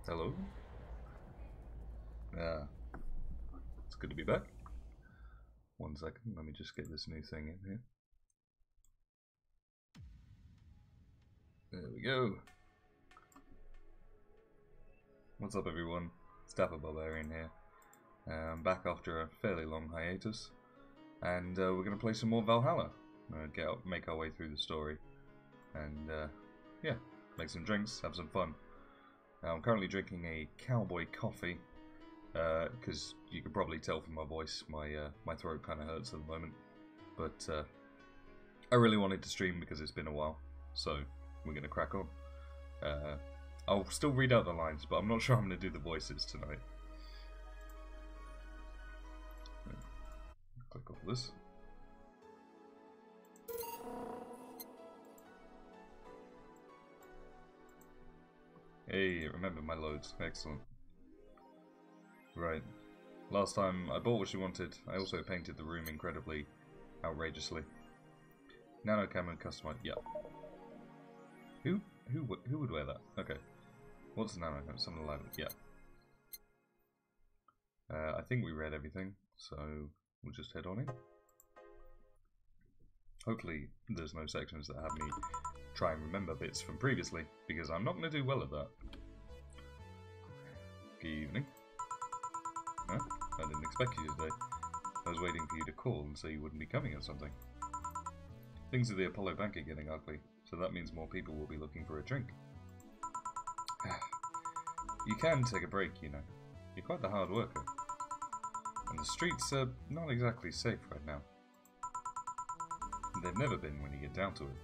Hello. It's good to be back. 1 second, let me just get this new thing in here. There we go. What's up, everyone? It's Dapper Barbarian here. I'm back after a fairly long hiatus, and we're going to play some more Valhalla. Make our way through the story, and yeah, make some drinks, have some fun. I'm currently drinking a cowboy coffee, because you can probably tell from my voice, my throat kind of hurts at the moment. But I really wanted to stream because it's been a while, so we're going to crack on. I'll still read out the lines, but I'm not sure I'm going to do the voices tonight. Click off this. Hey, remember my loads. Excellent. Right. Last time I bought what you wanted, I also painted the room incredibly outrageously. Nano camo customer. Yeah. Who would wear that? Okay. What's nano? Something like that. Yeah. I think we read everything, so we'll just head on in. Hopefully there's no sections that have me try and remember bits from previously, because I'm not going to do well at that. Good evening. Huh? I didn't expect you today. I was waiting for you to call and say you wouldn't be coming or something. Things at the Apollo Bank are getting ugly, so that means more people will be looking for a drink. You can take a break, you know. You're quite the hard worker. And the streets are not exactly safe right now. They've never been when you get down to it.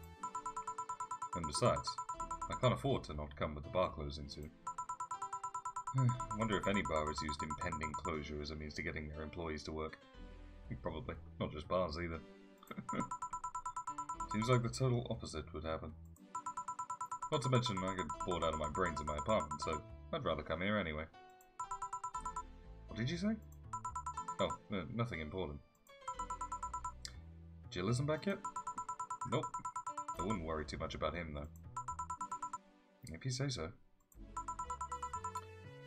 And besides, I can't afford to not come with the bar closing soon. I wonder if any bar has used impending closure as a means to getting their employees to work. Probably. Not just bars either. Seems like the total opposite would happen. Not to mention I get bored out of my brains in my apartment, so I'd rather come here anyway. What did you say? Oh, nothing important. Jill isn't back yet? Nope. I wouldn't worry too much about him, though. If you say so.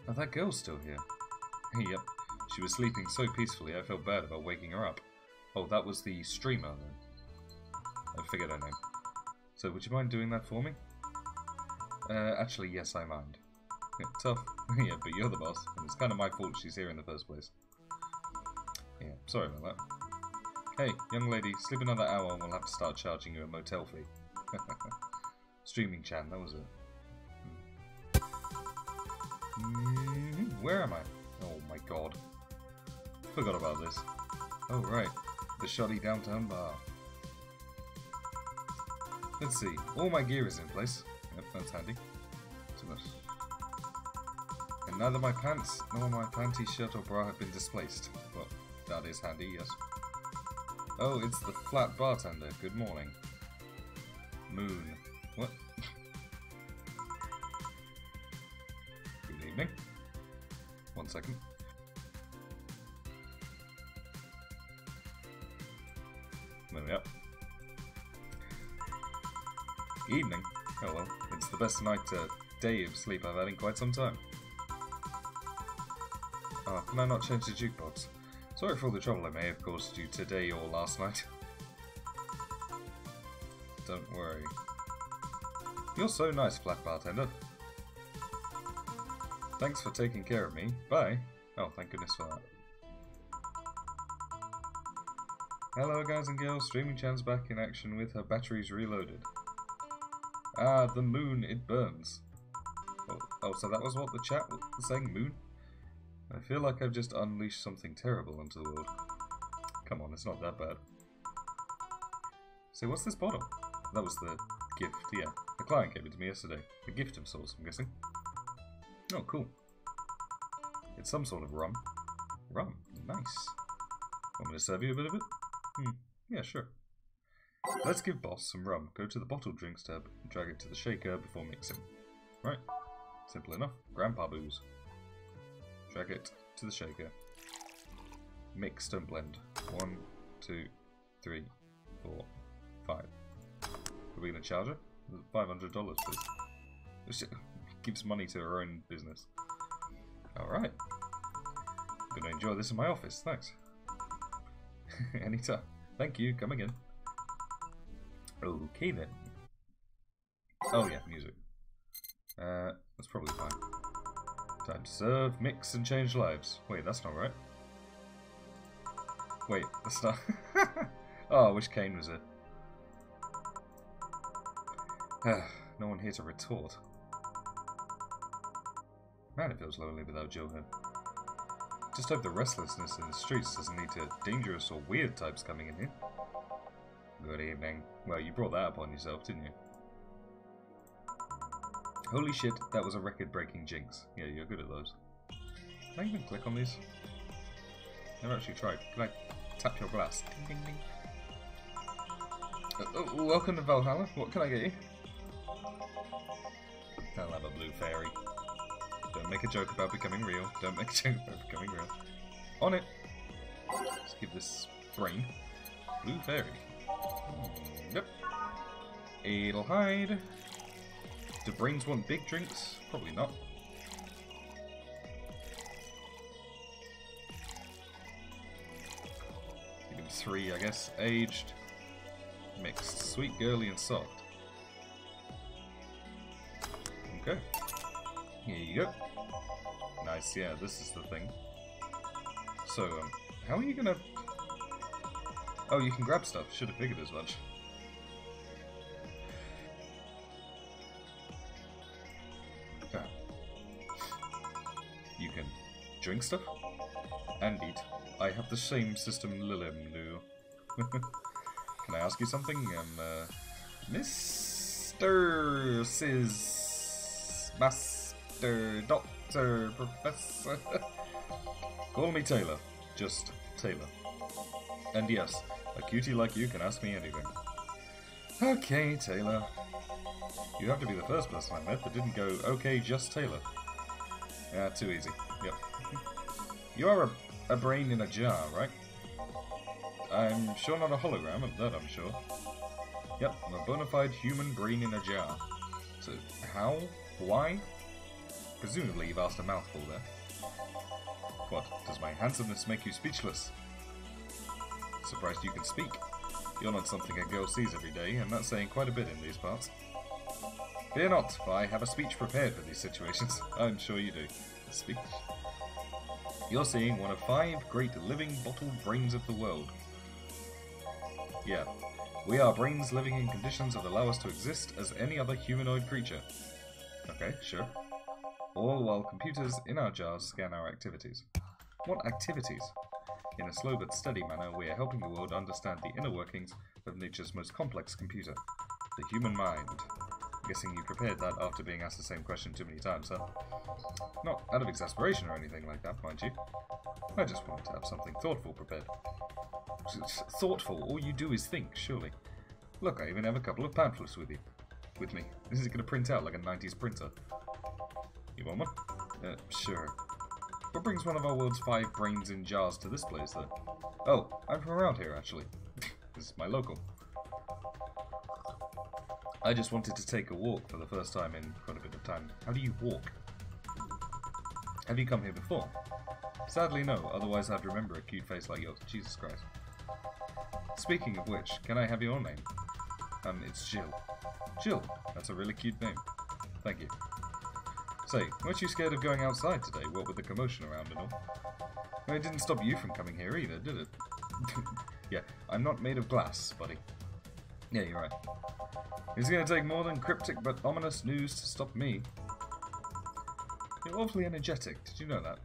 Oh, that girl's still here. Yep. She was sleeping so peacefully I felt bad about waking her up. Oh, that was the streamer, then. I figured her name. So, would you mind doing that for me? Actually, yes, I mind. Yeah, tough. Yeah, but you're the boss, and it's kind of my fault she's here in the first place. Yeah, sorry about that. Hey, young lady, sleep another hour and we'll have to start charging you a motel fee. Streaming chan, that was it. Where am I? Oh my god. Forgot about this. Oh right, the shoddy downtown bar. Let's see, all my gear is in place. Yep, that's handy. So much. And neither my pants nor my panty, shirt or bra have been displaced. Well, that is handy, yes. Oh, it's the flat bartender. Good morning. Moon. What? Good evening. 1 second. There we are. Evening. Oh well, it's the best day of sleep I've had in quite some time. Oh, can I not change the jukebox? Sorry for all the trouble I may have caused you today or last night. Don't worry. You're so nice, flat bartender. Thanks for taking care of me. Bye. Oh, thank goodness for that. Hello, guys and girls. Streaming Chan's back in action with her batteries reloaded. Ah, the moon, it burns. Oh, so that was what the chat was saying, moon? I feel like I've just unleashed something terrible into the world. Come on, it's not that bad. So what's this bottle? That was the gift, yeah. The client gave it to me yesterday. A gift of sorts, I'm guessing. Oh, cool. It's some sort of rum. Rum, nice. Want me to serve you a bit of it? Yeah, sure. Let's give boss some rum. Go to the bottled drinks tab and drag it to the shaker before mixing. Right. Simple enough. Grandpa booze. Drag it to the shaker. Mix, don't blend. 1, 2, 3, 4, 5. Are we going to charge her? $500, please. She gives money to her own business. Alright. I'm gonna enjoy this in my office, thanks. Anytime. Thank you, come again. Okay then. Oh yeah, music. That's probably fine. Time to serve, mix, and change lives. Wait, that's not right. Wait, that's not... Oh, I wish Kane was here. No one here to retort. Man, it feels lonely without Jill here. Just hope the restlessness in the streets doesn't lead to dangerous or weird types coming in here. Good evening. Well, you brought that upon yourself, didn't you? Holy shit, that was a record-breaking jinx. Yeah, you're good at those. Can I even click on these? Never actually tried. Can I tap your glass? Ding, ding, ding. Welcome to Valhalla. What can I get you? I'll have a blue fairy. Don't make a joke about becoming real. Don't make a joke about becoming real. On it! Let's give this brain. Blue fairy. Yep. It'll hide. Do brains want big drinks? Probably not. Give him 3, I guess. Aged. Mixed. Sweet, girly, and soft. Okay. Here you go. Nice, yeah, this is the thing. So, how are you gonna... Oh, you can grab stuff. Should have figured as much. Ah. You can drink stuff and eat. I have the same system Lilim do. Can I ask you something? Mr. Master, Doctor, Professor. Call me Taylor. Just Taylor. And yes, a cutie like you can ask me anything. Okay, Taylor. You have to be the first person I met that didn't go, okay, just Taylor. Yeah, too easy. Yep. You are a brain in a jar, right? I'm sure not a hologram, of that I'm sure. Yep, I'm a bona fide human brain in a jar. So, how? Why? Presumably you've asked a mouthful there. What, does my handsomeness make you speechless? Surprised you can speak. You're not something a girl sees every day, and that's saying quite a bit in these parts. Fear not, for I have a speech prepared for these situations. I'm sure you do. A speech. You're seeing one of 5 great living bottled brains of the world. Yeah, we are brains living in conditions that allow us to exist as any other humanoid creature. Okay, sure. All while computers in our jars scan our activities. What activities? In a slow but steady manner, we are helping the world understand the inner workings of nature's most complex computer, the human mind. I'm guessing you prepared that after being asked the same question too many times, huh? Not out of exasperation or anything like that, mind you. I just wanted to have something thoughtful prepared. Thoughtful? All you do is think, surely. Look, I even have a couple of pamphlets with me. This is going to print out like a 90s printer. You want one? Sure. What brings one of our world's 5 brains in jars to this place, though? Oh, I'm from around here, actually. This is my local. I just wanted to take a walk for the first time in quite a bit of time. How do you walk? Have you come here before? Sadly, no. Otherwise, I'd remember a cute face like yours. Jesus Christ. Speaking of which, can I have your name? It's Jill. Jill. That's a really cute name. Thank you. Say, weren't you scared of going outside today, what with the commotion around and all? Well, it didn't stop you from coming here either, did it? Yeah, I'm not made of glass, buddy. Yeah, you're right. It's gonna take more than cryptic but ominous news to stop me. You're awfully energetic, did you know that?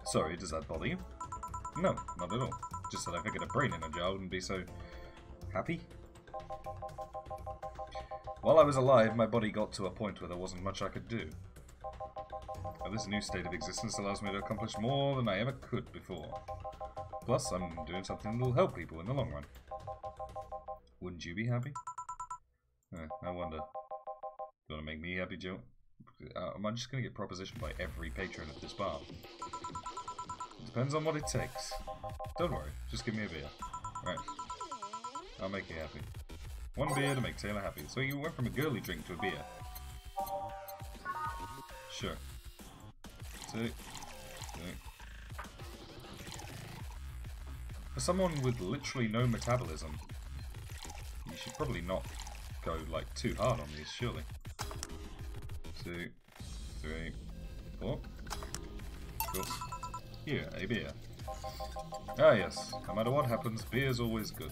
Sorry, does that bother you? No, not at all. Just that I figured a brain in a jar wouldn't be so... happy? While I was alive, my body got to a point where there wasn't much I could do. Now, this new state of existence allows me to accomplish more than I ever could before. Plus, I'm doing something that will help people in the long run. Wouldn't you be happy? I wonder. Do you want to make me happy, Joe? Am I just going to get propositioned by every patron at this bar? It depends on what it takes. Don't worry, just give me a beer. Right. I'll make you happy. One beer to make Taylor happy. So you went from a girly drink to a beer. Sure. Sick. Sick. For someone with literally no metabolism, you should probably not go like too hard on these, surely. 2, 3, 4. Cool. Here, a beer. Ah yes, no matter what happens, beer's always good.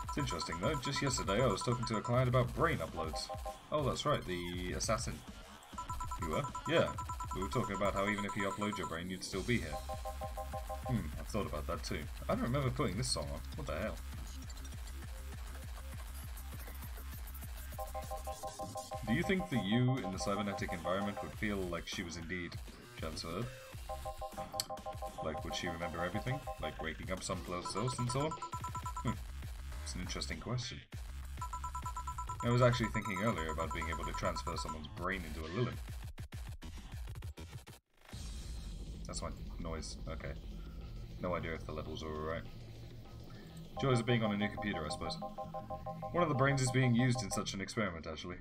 It's interesting though, just yesterday I was talking to a client about brain uploads. Oh that's right, the assassin. You were? Yeah. We were talking about how even if you upload your brain, you'd still be here. I've thought about that too. I don't remember putting this song on. What the hell? Do you think the you in the cybernetic environment would feel like she was indeed transferred? Like, would she remember everything? Like waking up someplace else and so on? It's an interesting question. I was actually thinking earlier about being able to transfer someone's brain into a Lilin. That's my noise. Okay. No idea if the levels are alright. Joys of being on a new computer, I suppose. One of the brains is being used in such an experiment, actually.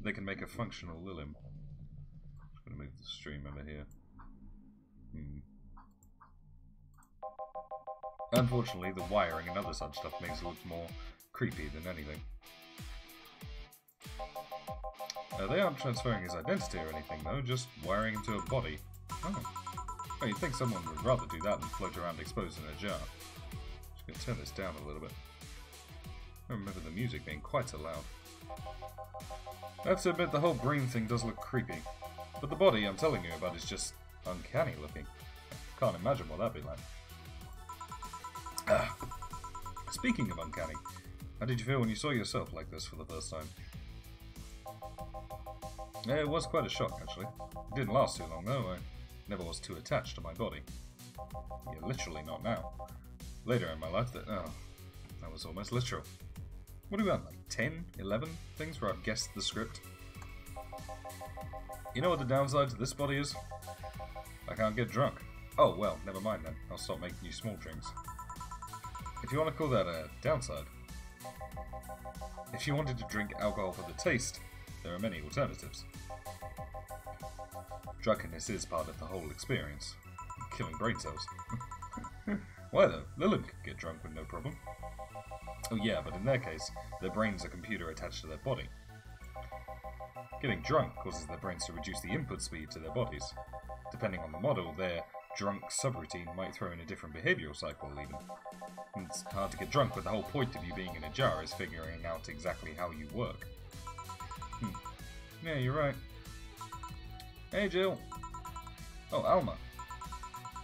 They can make a functional Lilim. Just gonna move the stream over here. Unfortunately, the wiring and other such stuff makes it look more creepy than anything. They aren't transferring his identity or anything, though, just wiring him to a body. Oh. Well, you'd think someone would rather do that than float around exposed in a jar. Just gonna turn this down a little bit. I remember the music being quite so loud. I have to admit, the whole brain thing does look creepy. But the body I'm telling you about is just uncanny looking. Can't imagine what that'd be like. Speaking of uncanny, how did you feel when you saw yourself like this for the first time? Yeah, it was quite a shock, actually. It didn't last too long, though. I never was too attached to my body. Yeah, literally not now. Later in my life, that was almost literal. What do we have, like 10, 11 things where I've guessed the script? You know what the downside to this body is? I can't get drunk. Oh, well, never mind then. I'll stop making you small drinks. If you want to call that a downside. If you wanted to drink alcohol for the taste, there are many alternatives. Drunkenness is part of the whole experience. Killing brain cells. Why though? Lilin could get drunk with no problem. Oh yeah, but in their case, their brain's a computer attached to their body. Getting drunk causes their brains to reduce the input speed to their bodies. Depending on the model, their drunk subroutine might throw in a different behavioural cycle even. It's hard to get drunk when the whole point of you being in a jar is figuring out exactly how you work. Yeah, you're right. Hey, Jill. Oh, Alma.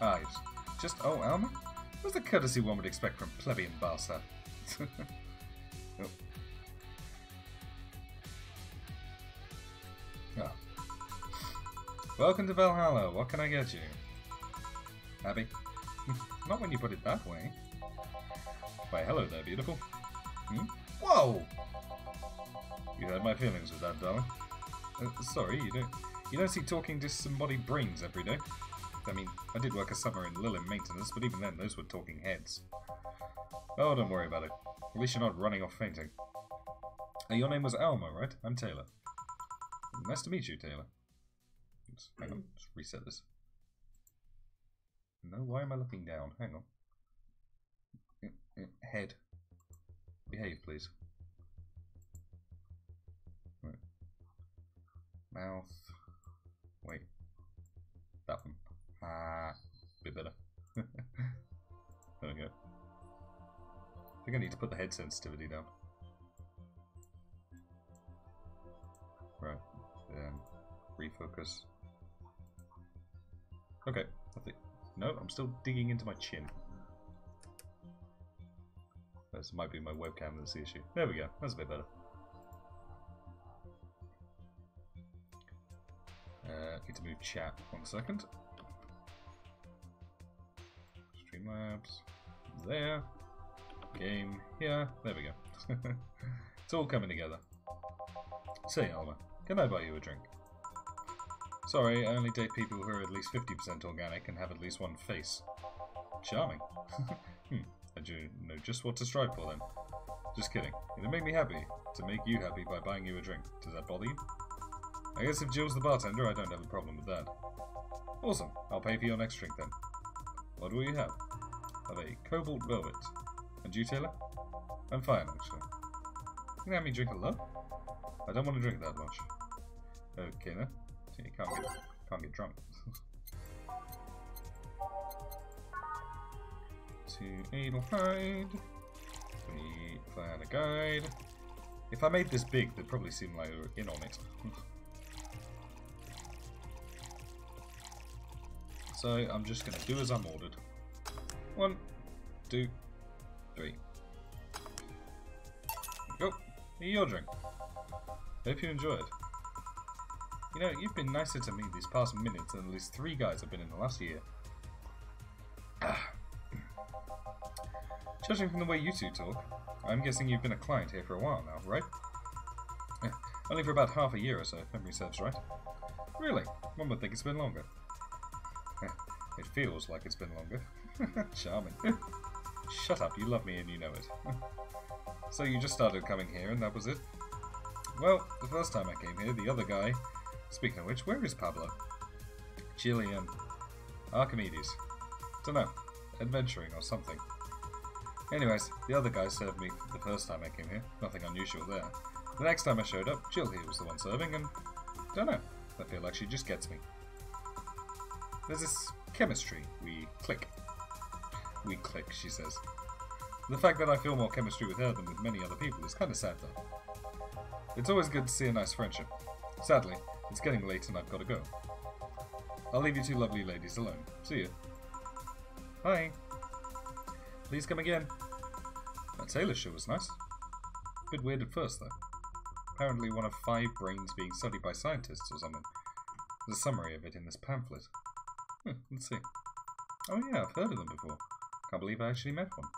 Ah, yes. Just, oh, Alma? What's the courtesy one would expect from plebeian bastard? Oh. Oh. Welcome to Valhalla. What can I get you? Happy? Not when you put it that way. Why, hello there, beautiful. Whoa! You hurt my feelings with that, darling. Sorry, you don't see talking disembodied brains every day. I mean, I did work a summer in Lilin maintenance, but even then, those were talking heads. Oh, don't worry about it. At least you're not running off fainting. Your name was Alma, right? I'm Taylor. Nice to meet you, Taylor. Hang on, just reset this. No, why am I looking down? Hang on. Head. Behave, please. Right. Mouth. Wait. That one. Bit better. There we go. I think I need to put the head sensitivity down. Right. Refocus. Okay. I think. No, I'm still digging into my chin. This might be my webcam that's the issue. There we go. That's a bit better. Need to move chat 1 second. Streamlabs. There. Game here. There we go. It's all coming together. Say, Alma, can I buy you a drink? Sorry, I only date people who are at least 50% organic and have at least one face. Charming. I do know just what to strive for then. Just kidding. It'll make me happy to make you happy by buying you a drink. Does that bother you? I guess if Jill's the bartender, I don't have a problem with that. Awesome. I'll pay for your next drink then. What will you have? Have a cobalt velvet. And you, Taylor? I'm fine, actually. You can have me drink a lot? I don't want to drink that much. Okay then. You can't get drunk. To Adelheid. We plan a guide. If I made this big, they'd probably seem like we're in on it. So I'm just going to do as I'm ordered. 1, 2, 3. Go. Your drink. Hope you enjoy it. You know, you've been nicer to me these past minutes than at least 3 guys have been in the last year. Judging from the way you two talk, I'm guessing you've been a client here for a while now, right? Only for about half a year or so, if memory serves right. Really? One would think it's been longer. It feels like it's been longer. Charming. Shut up, you love me and you know it. So you just started coming here and that was it? Well, the first time I came here, the other guy... Speaking of which, where is Pablo? Jillian. Archimedes. Dunno. Adventuring or something. Anyways, the other guy served me the first time I came here. Nothing unusual there. The next time I showed up, Jill here was the one serving and... Dunno. I feel like she just gets me. There's this chemistry. We click. We click, she says. The fact that I feel more chemistry with her than with many other people is kind of sad though. It's always good to see a nice friendship. Sadly, it's getting late and I've got to go. I'll leave you 2 lovely ladies alone. See you. Bye. Please come again. That Taylor show was nice. Bit weird at first though. Apparently one of 5 brains being studied by scientists or something. There's a summary of it in this pamphlet. Let's see. Oh yeah, I've heard of them before. Can't believe I actually met one.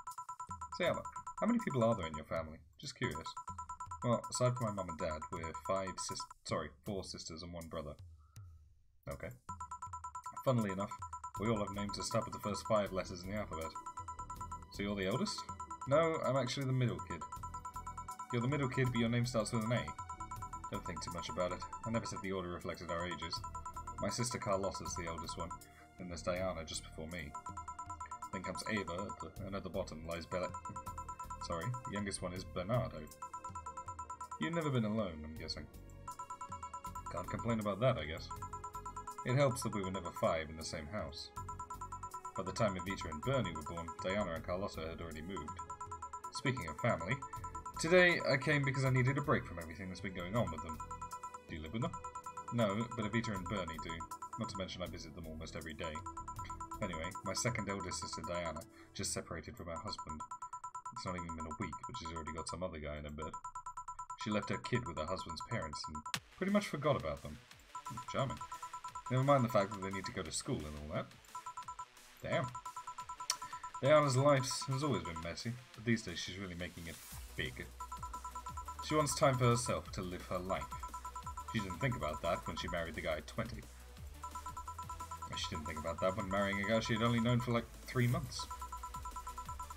Say, Emma, how many people are there in your family? Just curious. Well, aside from my mum and dad, we're 4 sisters and 1 brother. Okay. Funnily enough, we all have names that start with the first 5 letters in the alphabet. So you're the eldest? No, I'm actually the middle kid. You're the middle kid, but your name starts with an A. Don't think too much about it. I never said the order reflected our ages. My sister Carlotta's the eldest one, then there's Diana just before me. Then comes Ava, and at the bottom lies Bella. Sorry, the youngest one is Bernardo. You've never been alone, I'm guessing. Can't complain about that, I guess. It helps that we were never 5 in the same house. By the time Evita and Bernie were born, Diana and Carlotta had already moved. Speaking of family, today I came because I needed a break from everything that's been going on with them. Do you live with them? No, but Evita and Bernie do. Not to mention I visit them almost every day. Anyway, my second eldest sister Diana just separated from her husband. It's not even been a week, but she's already got some other guy in her bed. She left her kid with her husband's parents and pretty much forgot about them. Charming. Never mind the fact that they need to go to school and all that. Damn. Diana's life has always been messy, but these days she's really making it big. She wants time for herself to live her life. She didn't think about that when she married the guy at 20. She didn't think about that when marrying a guy she had only known for like 3 months.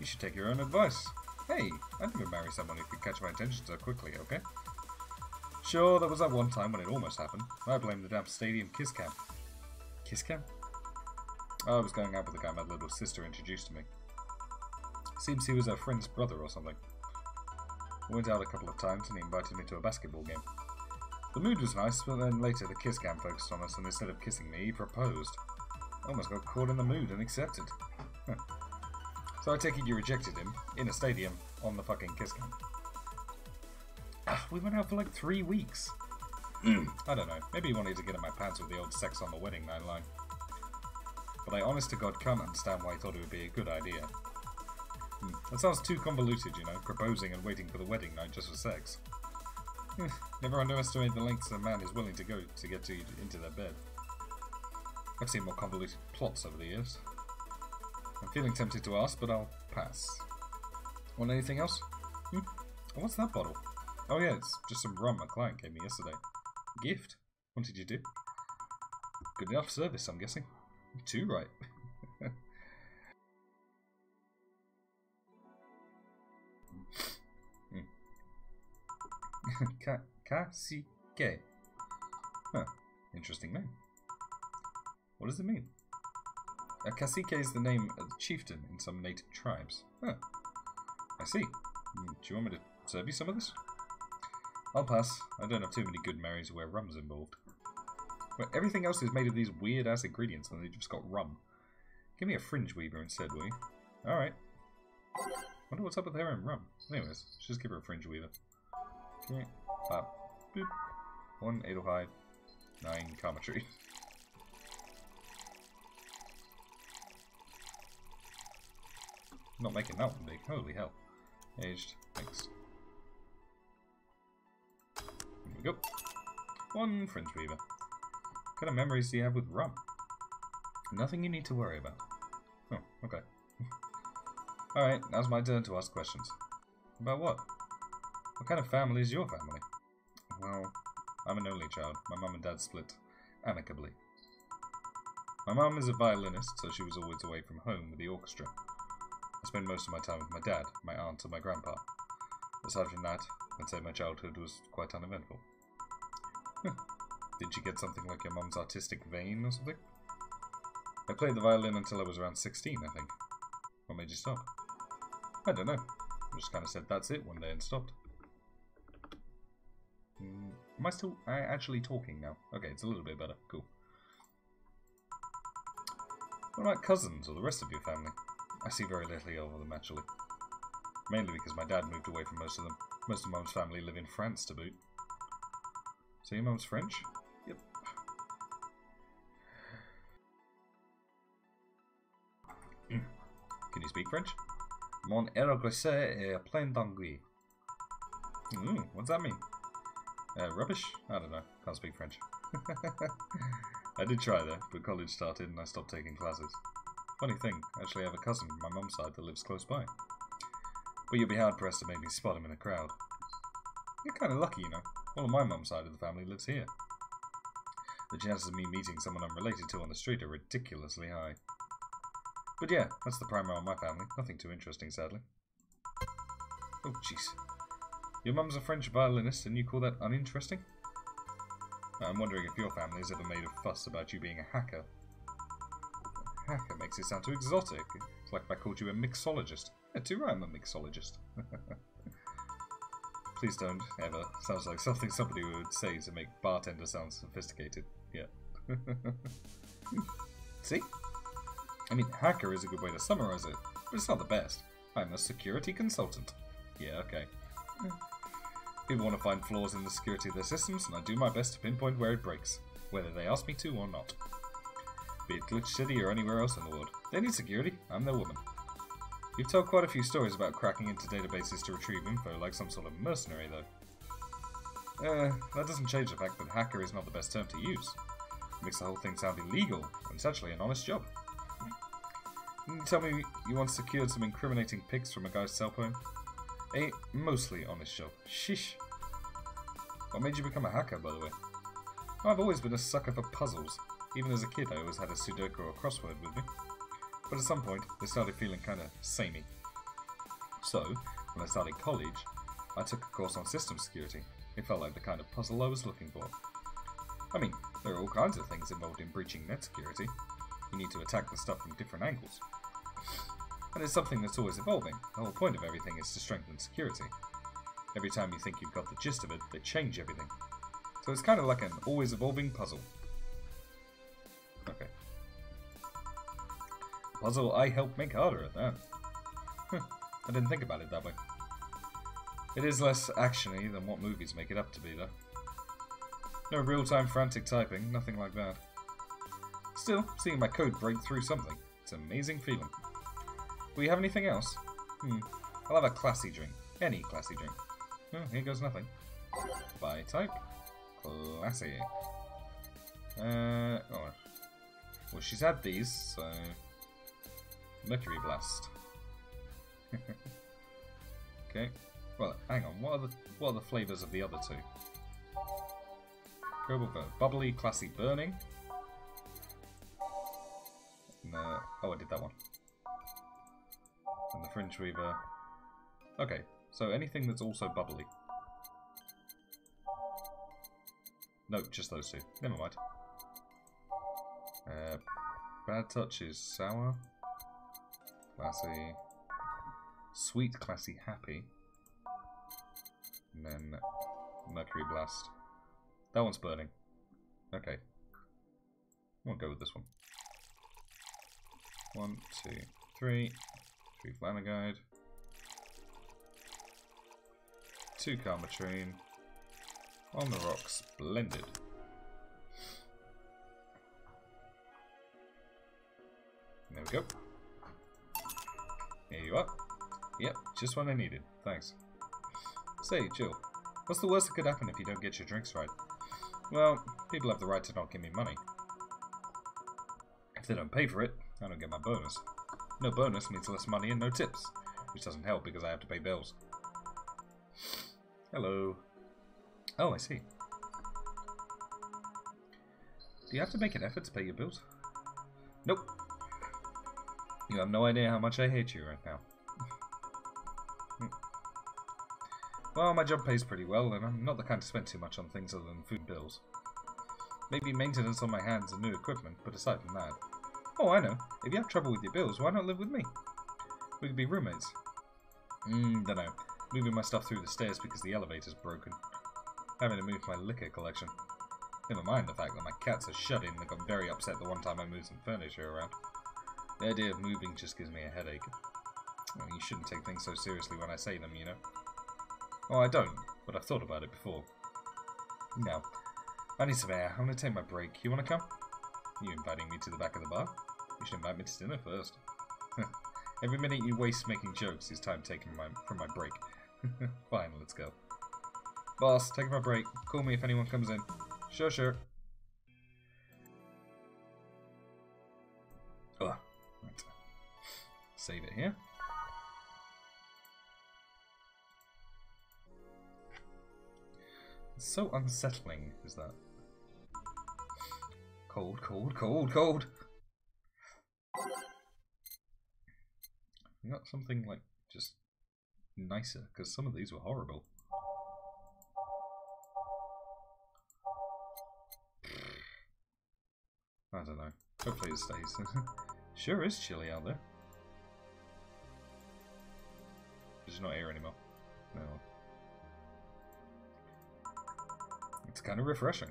You should take your own advice. Hey, I'd never marry someone who could catch my attention so quickly, okay? Sure, there was that one time when it almost happened. I blame the damn stadium kiss cam. Kiss cam? I was going out with a guy my little sister introduced to me. Seems he was her friend's brother or something. We went out a couple of times and he invited me to a basketball game. The mood was nice, but then later the kiss cam focused on us and instead of kissing me, he proposed. I almost got caught in the mood and accepted. So I take it you rejected him, in a stadium, on the fucking kiss cam. We went out for like 3 weeks. I don't know, maybe he wanted to get in my pants with the old sex on the wedding night line. But I honest to God can't understand why he thought it would be a good idea. That sounds too convoluted, you know, proposing and waiting for the wedding night just for sex. Never underestimate the lengths a man is willing to go to get into their bed. I've seen more convoluted plots over the years. I'm feeling tempted to ask, but I'll pass. Want anything else? What's that bottle? Oh yeah, it's just some rum a client gave me yesterday. Gift? What did you do? Good enough service, I'm guessing. Too right. Kasike. Huh. Interesting name. What does it mean? A cacique is the name of the chieftain in some native tribes. Huh. I see. Do you want me to serve you some of this? I'll pass. I don't have too many good marries where rum's involved. But everything else is made of these weird-ass ingredients and they've just got rum. Give me a fringe weaver instead, will you? Alright. Wonder what's up with her and rum. Anyways, let's just give her a fringe weaver. Okay. Boop. 1 805 9 karma tree. Not making that one big. Holy hell. Aged. Next. Here we go. 1 fringe weaver. What kind of memories do you have with rum? Nothing you need to worry about. Oh, okay. Alright, now's my turn to ask questions. About what? What kind of family is your family? Well, I'm an only child. My mum and dad split amicably. My mum is a violinist, so she was always away from home with the orchestra. I spent most of my time with my dad, my aunt, and my grandpa. Aside from that, I'd say my childhood was quite uneventful. Did you get something like your mum's artistic vein or something? I played the violin until I was around 16, I think. What made you stop? I don't know. I just kind of said that's it one day and stopped. Am I still actually talking now? Okay, it's a little bit better. Cool. What about cousins or the rest of your family? I see very little of them, actually. Mainly because my dad moved away from most of them. Most of Mum's family live in France to boot. So your mum's French? Yep. Can you speak French? Mon écossais est plein d'anglais. What's that mean? Rubbish? I don't know. Can't speak French. I did try though, but college started and I stopped taking classes. Funny thing, I actually have a cousin from my mum's side that lives close by. But you'll be hard pressed to make me spot him in a crowd. You're kind of lucky, you know. All of my mum's side of the family lives here. The chances of me meeting someone I'm related to on the street are ridiculously high. But yeah, that's the primer on my family. Nothing too interesting, sadly. Oh, jeez. Your mum's a French violinist and you call that uninteresting? I'm wondering if your family has ever made a fuss about you being a hacker. Hacker makes it sound too exotic. It's like if I called you a mixologist. Yeah, too right, I'm a mixologist. Please don't, ever. Sounds like something somebody would say to make bartender sound sophisticated. Yeah. See? I mean, hacker is a good way to summarize it, but it's not the best. I'm a security consultant. Yeah, okay. People want to find flaws in the security of their systems, and I do my best to pinpoint where it breaks, whether they ask me to or not. Be it Glitch City or anywhere else in the world. They need security, I'm their woman. You've told quite a few stories about cracking into databases to retrieve info like some sort of mercenary, though. That doesn't change the fact that hacker is not the best term to use. It makes the whole thing sound illegal, when it's actually an honest job. Didn't you tell me you once secured some incriminating pics from a guy's cell phone? A mostly honest job. Sheesh. What made you become a hacker, by the way? I've always been a sucker for puzzles. Even as a kid, I always had a Sudoku or crossword with me. But at some point, they started feeling kind of samey. So, when I started college, I took a course on system security. It felt like the kind of puzzle I was looking for. I mean, there are all kinds of things involved in breaching net security. You need to attack the stuff from different angles. And it's something that's always evolving. The whole point of everything is to strengthen security. Every time you think you've got the gist of it, they change everything. So it's kind of like an always evolving puzzle. Okay. Puzzle I help make harder at that. I didn't think about it that way. It is less actiony than what movies make it up to be, though. No real-time frantic typing, nothing like that. Still, seeing my code break through something, it's an amazing feeling. Do we have anything else? I'll have a classy drink. Any classy drink. Oh, here goes nothing. By type. Classy. Oh. Well, she's had these, so... Mercury Blast. Okay. Well, hang on. What are the flavours of the other two? Bubbly, classy, burning. No. Oh, I did that one. And the Fringe Weaver. Okay, so anything that's also bubbly. No, just those two. Never mind. Bad touch is sour. Classy. Sweet, classy, happy. And then Mercury Blast. That one's burning. Okay. We'll go with this one. 1, 2, 3. 3 Flanagide. 2 Karmatrine. On the rocks. Splendid. There we go. Here you are. Yep, just what I needed. Thanks. Say, Jill, what's the worst that could happen if you don't get your drinks right? Well, people have the right to not give me money. If they don't pay for it, I don't get my bonus. No bonus means less money and no tips, which doesn't help because I have to pay bills. Hello. Oh, I see. Do you have to make an effort to pay your bills? Nope. You have no idea how much I hate you right now. Well, my job pays pretty well, and I'm not the kind to spend too much on things other than food and bills. Maybe maintenance on my hands and new equipment, but aside from that... Oh, I know. If you have trouble with your bills, why not live with me? We could be roommates. Dunno. Moving my stuff through the stairs because the elevator's broken. Having to move my liquor collection. Never mind the fact that my cats are shut in and got very upset the one time I moved some furniture around. The idea of moving just gives me a headache. I mean, you shouldn't take things so seriously when I say them, you know? Oh, I don't, but I've thought about it before. Now, I need some air. I'm going to take my break. You want to come? You inviting me to the back of the bar? You should invite me to dinner first. Every minute you waste making jokes is time taken from my break. Fine, let's go. Boss, taking my break. Call me if anyone comes in. Sure, sure. Ugh. Right. Save it here. It's so unsettling, is that? Cold, cold, cold, cold! You got something, like, just nicer, because some of these were horrible. I don't know. Hopefully it stays. Sure is chilly out there. It's not here anymore. No. It's kind of refreshing.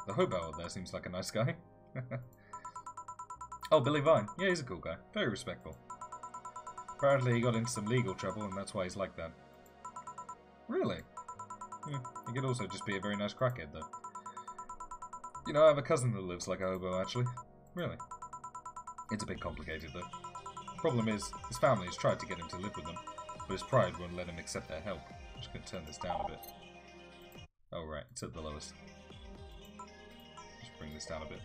The hobo out there seems like a nice guy. Oh, Billy Vine. Yeah, he's a cool guy. Very respectful. Apparently he got into some legal trouble and that's why he's like that. Really? He could also just be a very nice crackhead, though. You know, I have a cousin that lives like a hobo, actually. Really. It's a bit complicated, though. Problem is, his family has tried to get him to live with them, but his pride won't let him accept their help. I'm just going to turn this down a bit. Oh, right, it's at the lowest. Just bring this down a bit.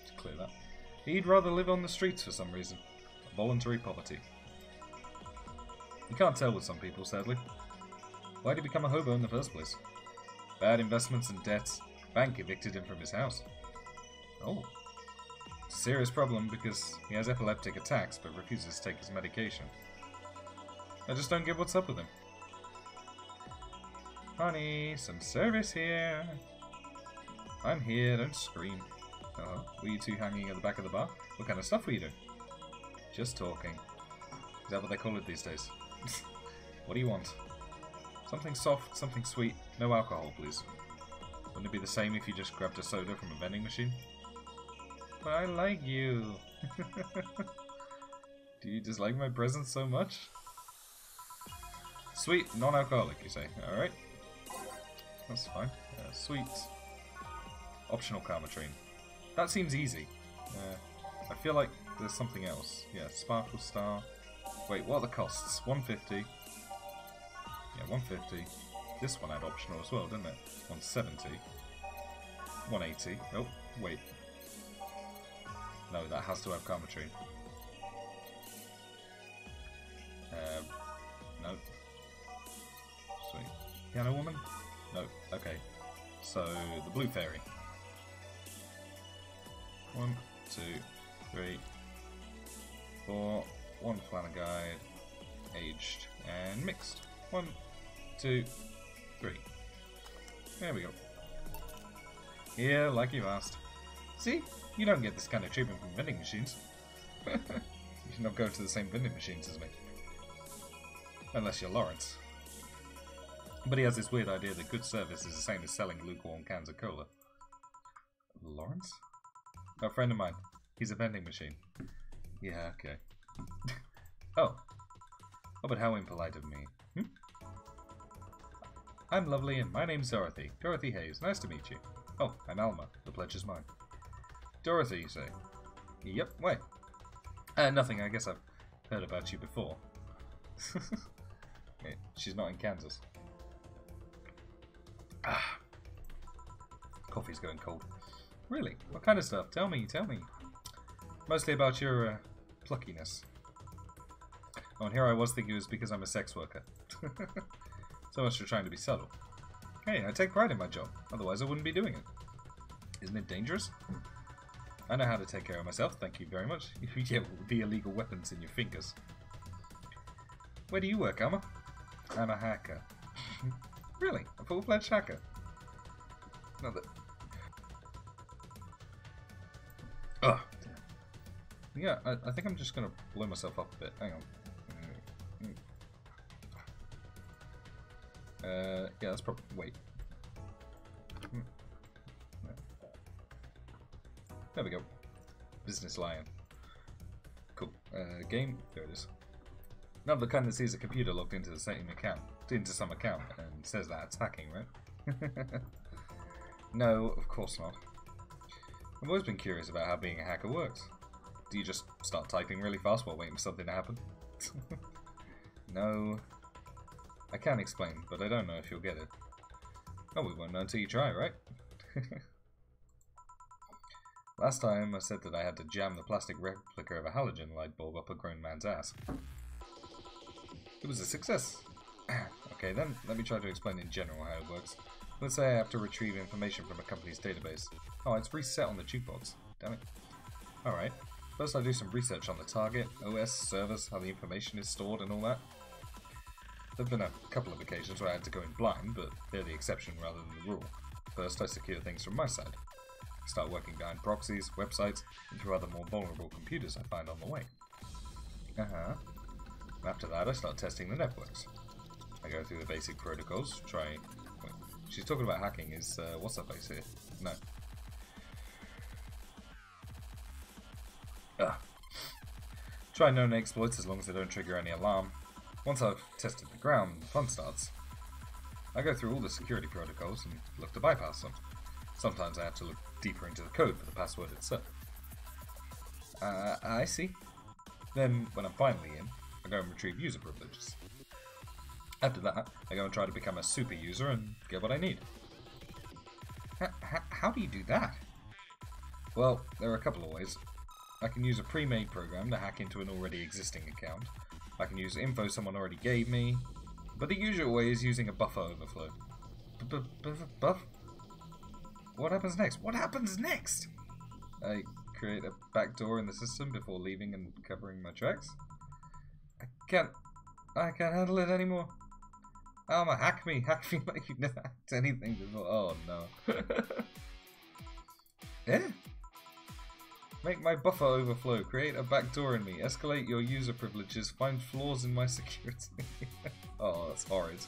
Just clear that. He'd rather live on the streets for some reason. Voluntary poverty. You can't tell with some people, sadly. Why'd he become a hobo in the first place? Bad investments and debts. Bank evicted him from his house. Oh. It's a serious problem because he has epileptic attacks but refuses to take his medication. I just don't get what's up with him. Honey, some service here. I'm here, don't scream. Were you two hanging at the back of the bar? What kind of stuff were you doing? Just talking. Is that what they call it these days? What do you want? Something soft, something sweet. No alcohol, please. Wouldn't it be the same if you just grabbed a soda from a vending machine? But I like you. Do you dislike my presence so much? Sweet, non-alcoholic, you say. Alright. That's fine. Sweet. Optional Karmatrine. That seems easy. I feel like there's something else. Yeah, Sparkle Star. Wait, what are the costs? 150. Yeah, 150. This one had optional as well, didn't it? 170. 180. Oh, wait. No, that has to have Karmatrine. No. Sweet. Piano Woman? No. Okay. So, the Blue Fairy. 1, 2, 3, 4. 1 Flanagide. Aged. And mixed. 1, 2, 3. There we go. Yeah, like you asked. See? You don't get this kind of treatment from vending machines. You should not go to the same vending machines as me. Unless you're Lawrence. But he has this weird idea that good service is the same as selling lukewarm cans of cola. Lawrence? A friend of mine. He's a vending machine. Yeah, okay. Oh. Oh, but how impolite of me. Hmm? I'm lovely and my name's Dorothy. Dorothy Hayes. Nice to meet you. Oh, I'm Alma. The pledge is mine. Dorothy, you say? Yep, why? Nothing. I guess I've heard about you before. Yeah, she's not in Kansas. Ah. Coffee's going cold. Really? What kind of stuff? Tell me, tell me. Mostly about your, pluckiness. Oh, and here I was thinking it was because I'm a sex worker. So much for trying to be subtle. Hey, I take pride in my job. Otherwise I wouldn't be doing it. Isn't it dangerous? I know how to take care of myself, thank you very much. You get the illegal weapons in your fingers. Where do you work, Alma? I'm a hacker. Really? A full-fledged hacker? Not that... Ugh. Yeah, I think I'm just gonna blow myself up a bit. Hang on. Yeah, that's probably... Wait. There we go. Business Lion. Cool. Game. There it is. Not the kind that sees a computer logged into the same account, into some account, and says that it's hacking, right? No, of course not. I've always been curious about how being a hacker works. Do you just start typing really fast while waiting for something to happen? No. I can't explain, but I don't know if you'll get it. Oh, we won't know until you try, right? Last time I said that I had to jam the plastic replica of a halogen light bulb up a grown man's ass. It was a success. Okay then, let me try to explain in general how it works. Let's say I have to retrieve information from a company's database. Oh, it's reset on the jukebox. Damn it. Alright. First I do some research on the target, OS, servers, how the information is stored and all that. There have been a couple of occasions where I had to go in blind, but they're the exception rather than the rule. First I secure things from my side. Start working behind proxies, websites, and through other more vulnerable computers I find on the way. After that I start testing the networks. I go through the basic protocols, try... Wait, she's talking about hacking, is... what's that face here? No. Try known exploits as long as they don't trigger any alarm. Once I've tested the ground, the fun starts. I go through all the security protocols and look to bypass them. Sometimes I have to look deeper into the code for the password itself. I see. Then, when I'm finally in, I go and retrieve user privileges. After that, I go and try to become a super user and get what I need. How do you do that? Well, there are a couple of ways. I can use a pre-made program to hack into an already existing account. I can use info someone already gave me. But the usual way is using a buffer overflow. Buff? What happens next? What happens next? I create a backdoor in the system before leaving and covering my tracks. I can't handle it anymore. Alma, hack me like you've never hacked anything before. Oh no. Yeah? Make my buffer overflow, create a backdoor in me, escalate your user privileges, find flaws in my security. Oh, that's horrid.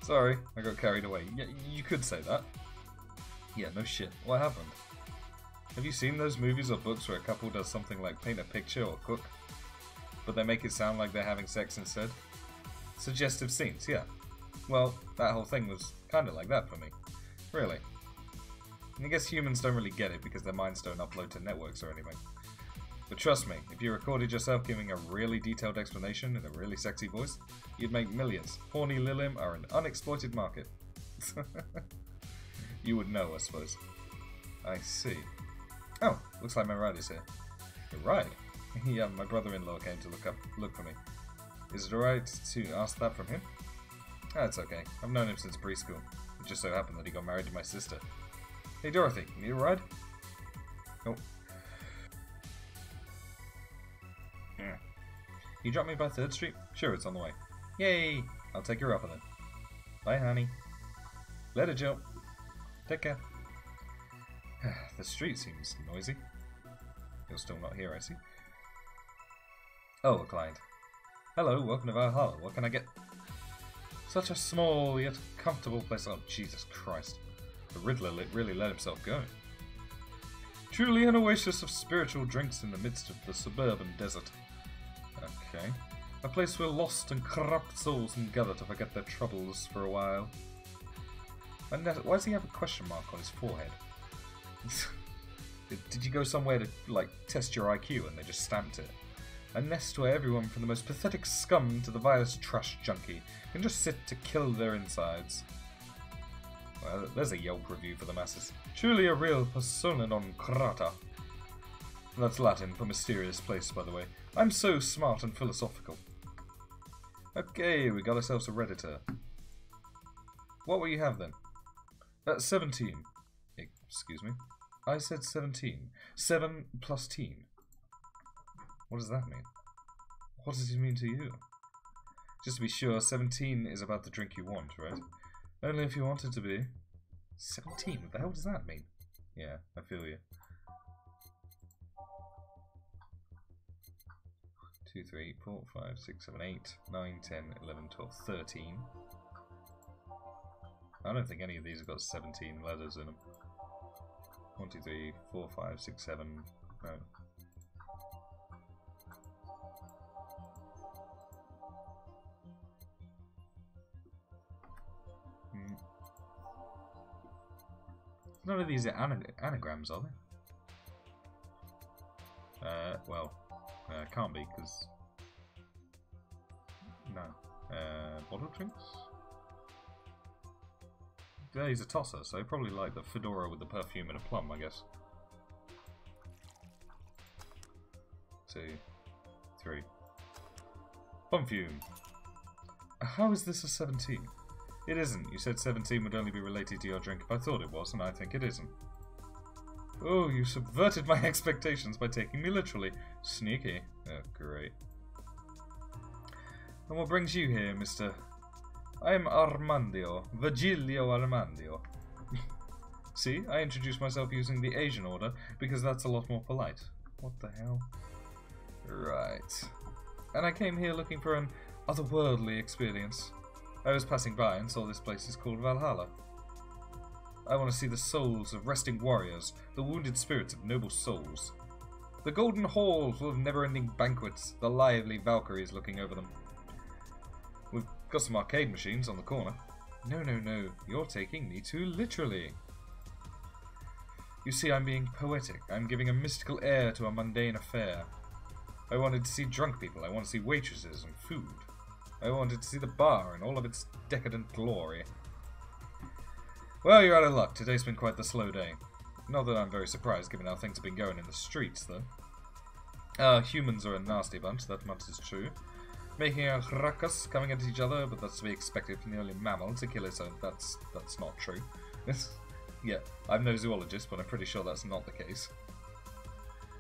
Sorry, I got carried away. Yeah, you could say that. Yeah, no shit. What happened? Have you seen those movies or books where a couple does something like paint a picture or cook, but they make it sound like they're having sex instead? Suggestive scenes, yeah. Well, that whole thing was kinda like that for me. Really. And I guess humans don't really get it because their minds don't upload to networks or anything. But trust me, if you recorded yourself giving a really detailed explanation in a really sexy voice, you'd make millions. Horny Lilim are an unexploited market. You would know, I suppose. I see. Oh, looks like my ride is here. Your ride? Yeah, my brother-in-law came to look for me. Is it alright to ask that from him? That's okay. I've known him since preschool. It just so happened that he got married to my sister. Hey Dorothy, need a ride? Oh. You drop me by 3rd Street? Sure, it's on the way. Yay! I'll take her up on it. Bye, honey. Later, Joe. Take care. The street seems noisy. You're still not here, I see. Oh, a client. Hello, welcome to Valhalla. What can I get? Such a small yet comfortable place. Oh, Jesus Christ. The Riddler really let himself go. Truly an oasis of spiritual drinks in the midst of the suburban desert. Okay. A place where lost and corrupt souls can gather to forget their troubles for a while. Why does he have a question mark on his forehead? Did you go somewhere to, like, test your IQ and they just stamped it? A nest where everyone from the most pathetic scum to the vilest trash junkie can just sit to kill their insides. Well, there's a Yelp review for the masses. Truly a real persona non grata. That's Latin for mysterious place, by the way. I'm so smart and philosophical. Okay, we got ourselves a Redditor. What will you have then? 17. Excuse me. I said 17. 7 plus teen. What does that mean? What does it mean to you? Just to be sure, 17 is about the drink you want, right? Only if you want it to be. 17? What the hell does that mean? Yeah, I feel you. 2, 3, 4, 5, 6, 7, 8, 9, 10, 11, 12, 13. I don't think any of these have got 17 letters in them. 1, 2, 3, 4, 5, 6, 7. No. None of these are anagrams, are they? Well, can't be, because... No. Bottle drinks? Yeah, he's a tosser, so probably like the fedora with the perfume and a plum, I guess. 2, 3. Perfume. How is this a 17? It isn't. You said 17 would only be related to your drink if I thought it was, and I think it isn't. Oh, you subverted my expectations by taking me literally. Sneaky. Oh, great. And what brings you here, Mr. I am Armandio. Virgilio Armandio. See, I introduced myself using the Asian order because that's a lot more polite. What the hell? Right. And I came here looking for an otherworldly experience. I was passing by and saw this place is called Valhalla. I want to see the souls of resting warriors, the wounded spirits of noble souls. The golden halls full of never-ending banquets, the lively Valkyries looking over them. We've got some arcade machines on the corner. No, no, no, you're taking me too literally. You see, I'm being poetic. I'm giving a mystical air to a mundane affair. I wanted to see drunk people. I want to see waitresses and food. I wanted to see the bar in all of its decadent glory. Well, you're out of luck. Today's been quite the slow day. Not that I'm very surprised, given how things have been going in the streets, though. Humans are a nasty bunch, that much is true. Making a ruckus, coming at each other, but that's to be expected from the only mammal to kill its own. That's not true. Yeah, I'm no zoologist, but I'm pretty sure that's not the case.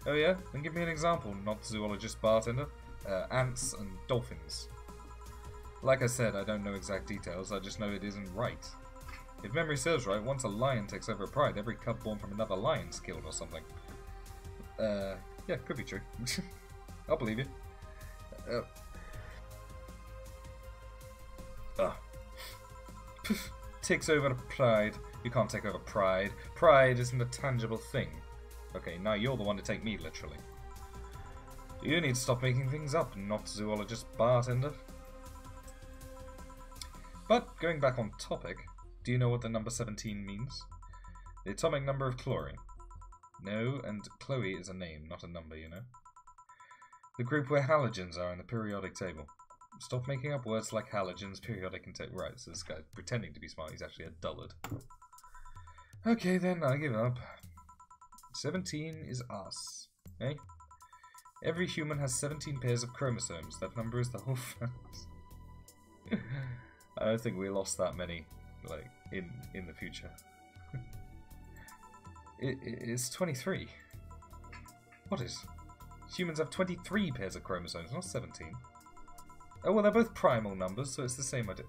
Oh yeah? Then give me an example, not zoologist bartender. Ants and dolphins. Like I said, I don't know exact details, I just know it isn't right. If memory serves right, once a lion takes over a pride, every cub born from another lion's killed or something. Yeah, could be true. I'll believe you. Takes over a pride. You can't take over pride. Pride isn't a tangible thing. Okay, now you're the one to take me literally. You need to stop making things up, not zoologist bartender. But, going back on topic, do you know what the number 17 means? The atomic number of chlorine. No, and Chloe is a name, not a number, you know. The group where halogens are in the periodic table. Stop making up words like halogens, periodic, and table. Right, so this guy's pretending to be smart, he's actually a dullard. Okay then, I give up. 17 is us. Eh? Every human has 17 pairs of chromosomes. That number is the whole family. I don't think we lost that many, like, in the future. It's 23. What is? Humans have 23 pairs of chromosomes, not 17. Oh, well, they're both primal numbers, so it's the same idea.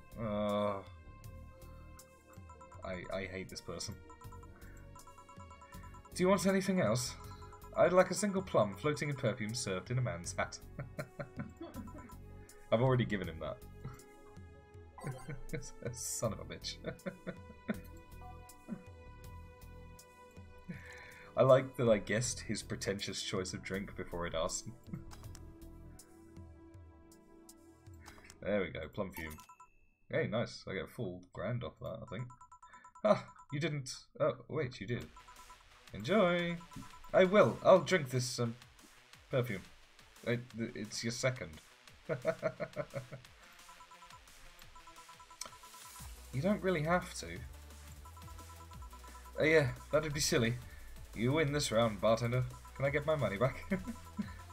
I hate this person. Do you want anything else? I'd like a single plum floating in perfume served in a man's hat. I've already given him that. Son of a bitch. I like that I guessed his pretentious choice of drink before I'd asked him. There we go, plum fume. Hey, nice. I get a full grand off that, I think. Ah, you didn't... Oh, wait, you did. Enjoy! I will. I'll drink this perfume. It's your second. You don't really have to. Yeah, that'd be silly. You win this round, bartender. Can I get my money back? Have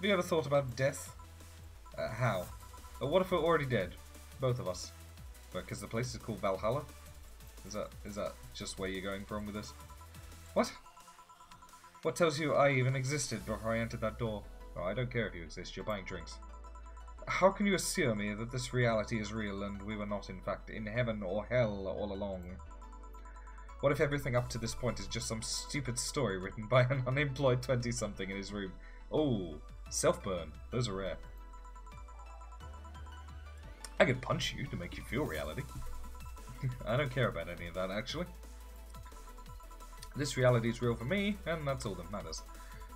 you ever thought about death? How? What if we're already dead? Both of us. Because the place is called Valhalla? Is that just where you're going from with this? What? What tells you I even existed before I entered that door? Oh, I don't care if you exist, you're buying drinks. How can you assure me that this reality is real and we were not in fact in heaven or hell all along? What if everything up to this point is just some stupid story written by an unemployed 20-something in his room? Oh, self-burn. Those are rare. I could punch you to make you feel reality. I don't care about any of that, actually. This reality is real for me, and that's all that matters.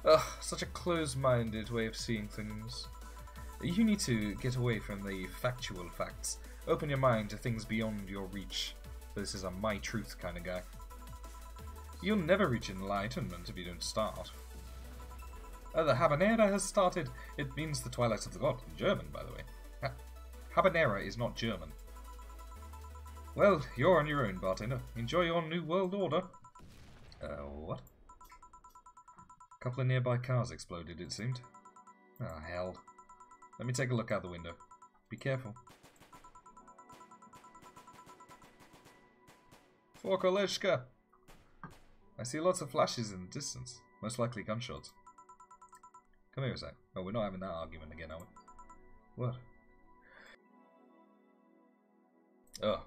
Ugh, such a closed-minded way of seeing things. You need to get away from the factual facts. Open your mind to things beyond your reach. This is a my truth kind of guy. You'll never reach enlightenment if you don't start. The habanera has started. It means the twilight of the god in German, by the way. Habanera is not German. Well, you're on your own, bartender. Enjoy your new world order. What? A couple of nearby cars exploded, it seemed. Oh, hell. Let me take a look out the window. Be careful. For Koleshka! I see lots of flashes in the distance. Most likely gunshots. Come here a sec. Oh, we're not having that argument again, are we? What? Oh.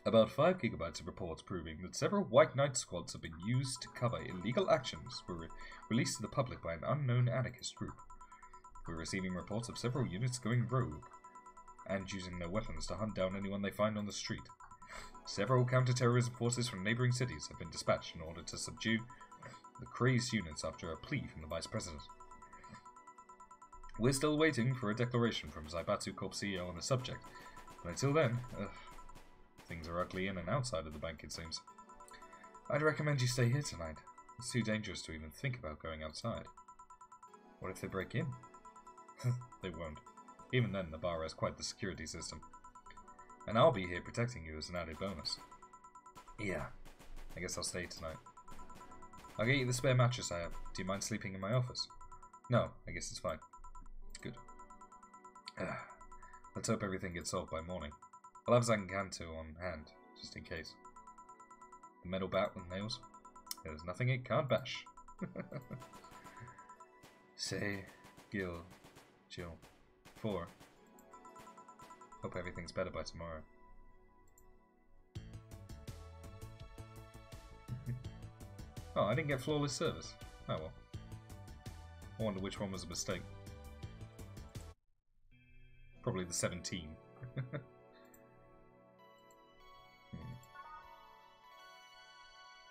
About 5 gigabytes of reports proving that several White Knight squads have been used to cover illegal actions were released to the public by an unknown anarchist group. We're receiving reports of several units going rogue and using their weapons to hunt down anyone they find on the street. Several counter-terrorism forces from neighboring cities have been dispatched in order to subdue the crazed units after a plea from the Vice President. We're still waiting for a declaration from Zaibatsu Corp CEO on the subject, but until then, things are ugly in and outside of the bank, it seems. I'd recommend you stay here tonight. It's too dangerous to even think about going outside. What if they break in? They won't. Even then, the bar has quite the security system. And I'll be here protecting you as an added bonus. Yeah, I guess I'll stay tonight. I'll get you the spare mattress I have. Do you mind sleeping in my office? No, I guess it's fine. Good. Let's hope everything gets solved by morning. I'll have Zanganto on hand, just in case. The metal bat with nails. There's nothing it can't bash. Say, Gil, Jill. 4. Hope everything's better by tomorrow. Oh, I didn't get flawless service. Oh well. I wonder which one was a mistake. Probably the 17.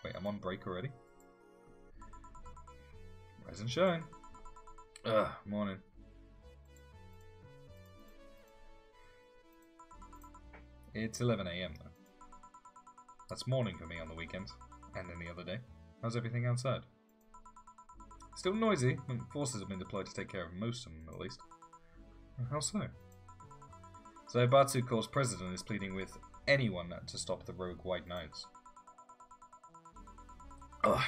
Wait, I'm on break already? Rise and shine. Morning. It's 11 AM though. That's morning for me on the weekends, and any other day. How's everything outside? Still noisy, but forces have been deployed to take care of most of them at least. How so? Zaibatsu Corps' president is pleading with anyone to stop the rogue White Knights. Ugh.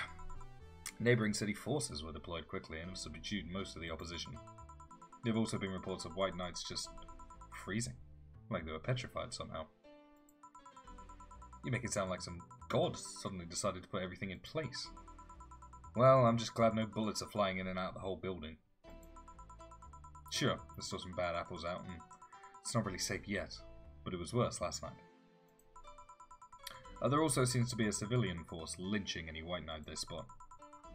Neighbouring city forces were deployed quickly and have subdued most of the opposition. There have also been reports of White Knights just freezing, like they were petrified somehow. You make it sound like some god suddenly decided to put everything in place. Well, I'm just glad no bullets are flying in and out the whole building. Sure, there's still some bad apples out, and it's not really safe yet, but it was worse last night. There also seems to be a civilian force lynching any White Knight they spot.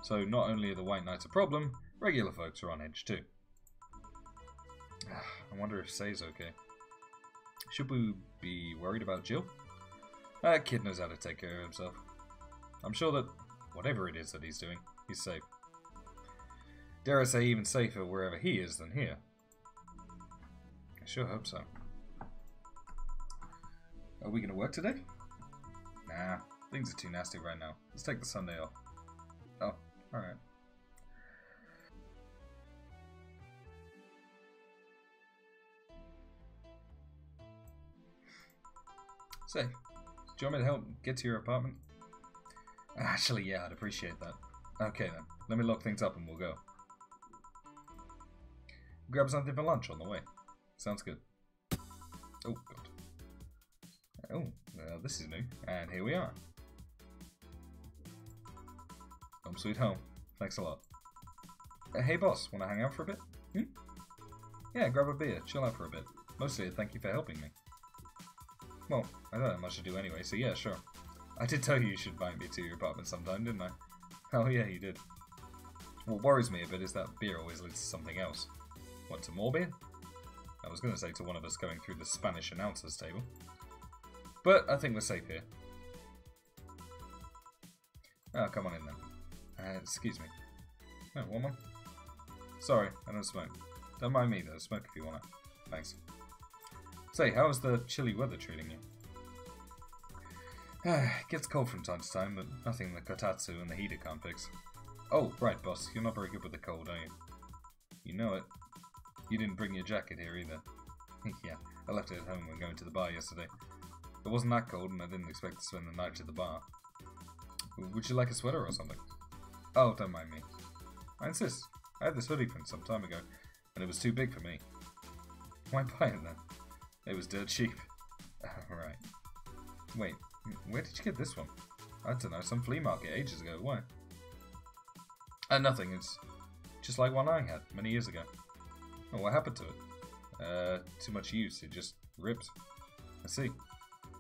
So not only are the White Knights a problem, regular folks are on edge too. I wonder if Say's okay. Should we be worried about Jill? That kid knows how to take care of himself. I'm sure that, whatever it is that he's doing, he's safe. Dare I say even safer wherever he is than here. I sure hope so. Are we going to work today? Nah, things are too nasty right now. Let's take the Sunday off. Oh, alright. Say, do you want me to help get to your apartment? Actually, yeah, I'd appreciate that. Okay then, let me lock things up and we'll go. Grab something for lunch on the way. Sounds good. Oh, God. Oh, this is new. And here we are. Home sweet home. Thanks a lot. Hey boss, wanna hang out for a bit? Yeah, grab a beer, chill out for a bit. Mostly a thank you for helping me. Well, I don't have much to do anyway, so yeah, sure. I did tell you should invite me to your apartment sometime, didn't I? Oh yeah, you did. What worries me a bit is that beer always leads to something else. What, to more beer? I was going to say to one of us going through the Spanish announcers table. But I think we're safe here. Oh, come on in then. Excuse me. Oh, one more? Sorry, I don't smoke. Don't mind me though, smoke if you want it. Thanks. Say, how is the chilly weather treating you? It gets cold from time to time, but nothing the kotatsu and the heater can't fix. Oh, right, boss. You're not very good with the cold, are you? You know it. You didn't bring your jacket here either. Yeah, I left it at home when going to the bar yesterday. It wasn't that cold, and I didn't expect to spend the night at the bar. Would you like a sweater or something? Oh, don't mind me. I insist. I had this hoodie from some time ago, and it was too big for me. Why buy it then? It was dirt cheap. Right. Wait, where did you get this one? I don't know, some flea market ages ago. Why? Nothing. It's just like one I had many years ago. Oh, what happened to it? Too much use. It just ripped. I see.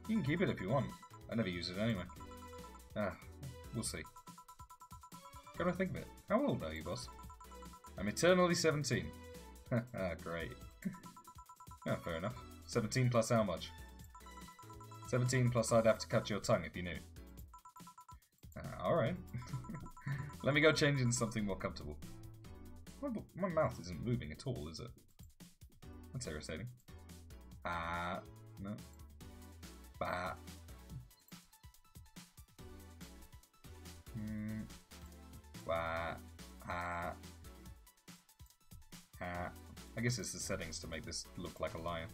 You can keep it if you want. I never use it anyway. We'll see. Gotta think of it. How old are you, boss? I'm eternally 17. Great. Oh, fair enough. 17 plus how much? 17 plus I'd have to cut your tongue if you knew. Alright. Let me go change into something more comfortable. My mouth isn't moving at all, is it? That's irritating. No. Bah. Bah. I guess it's the settings to make this look like a lion.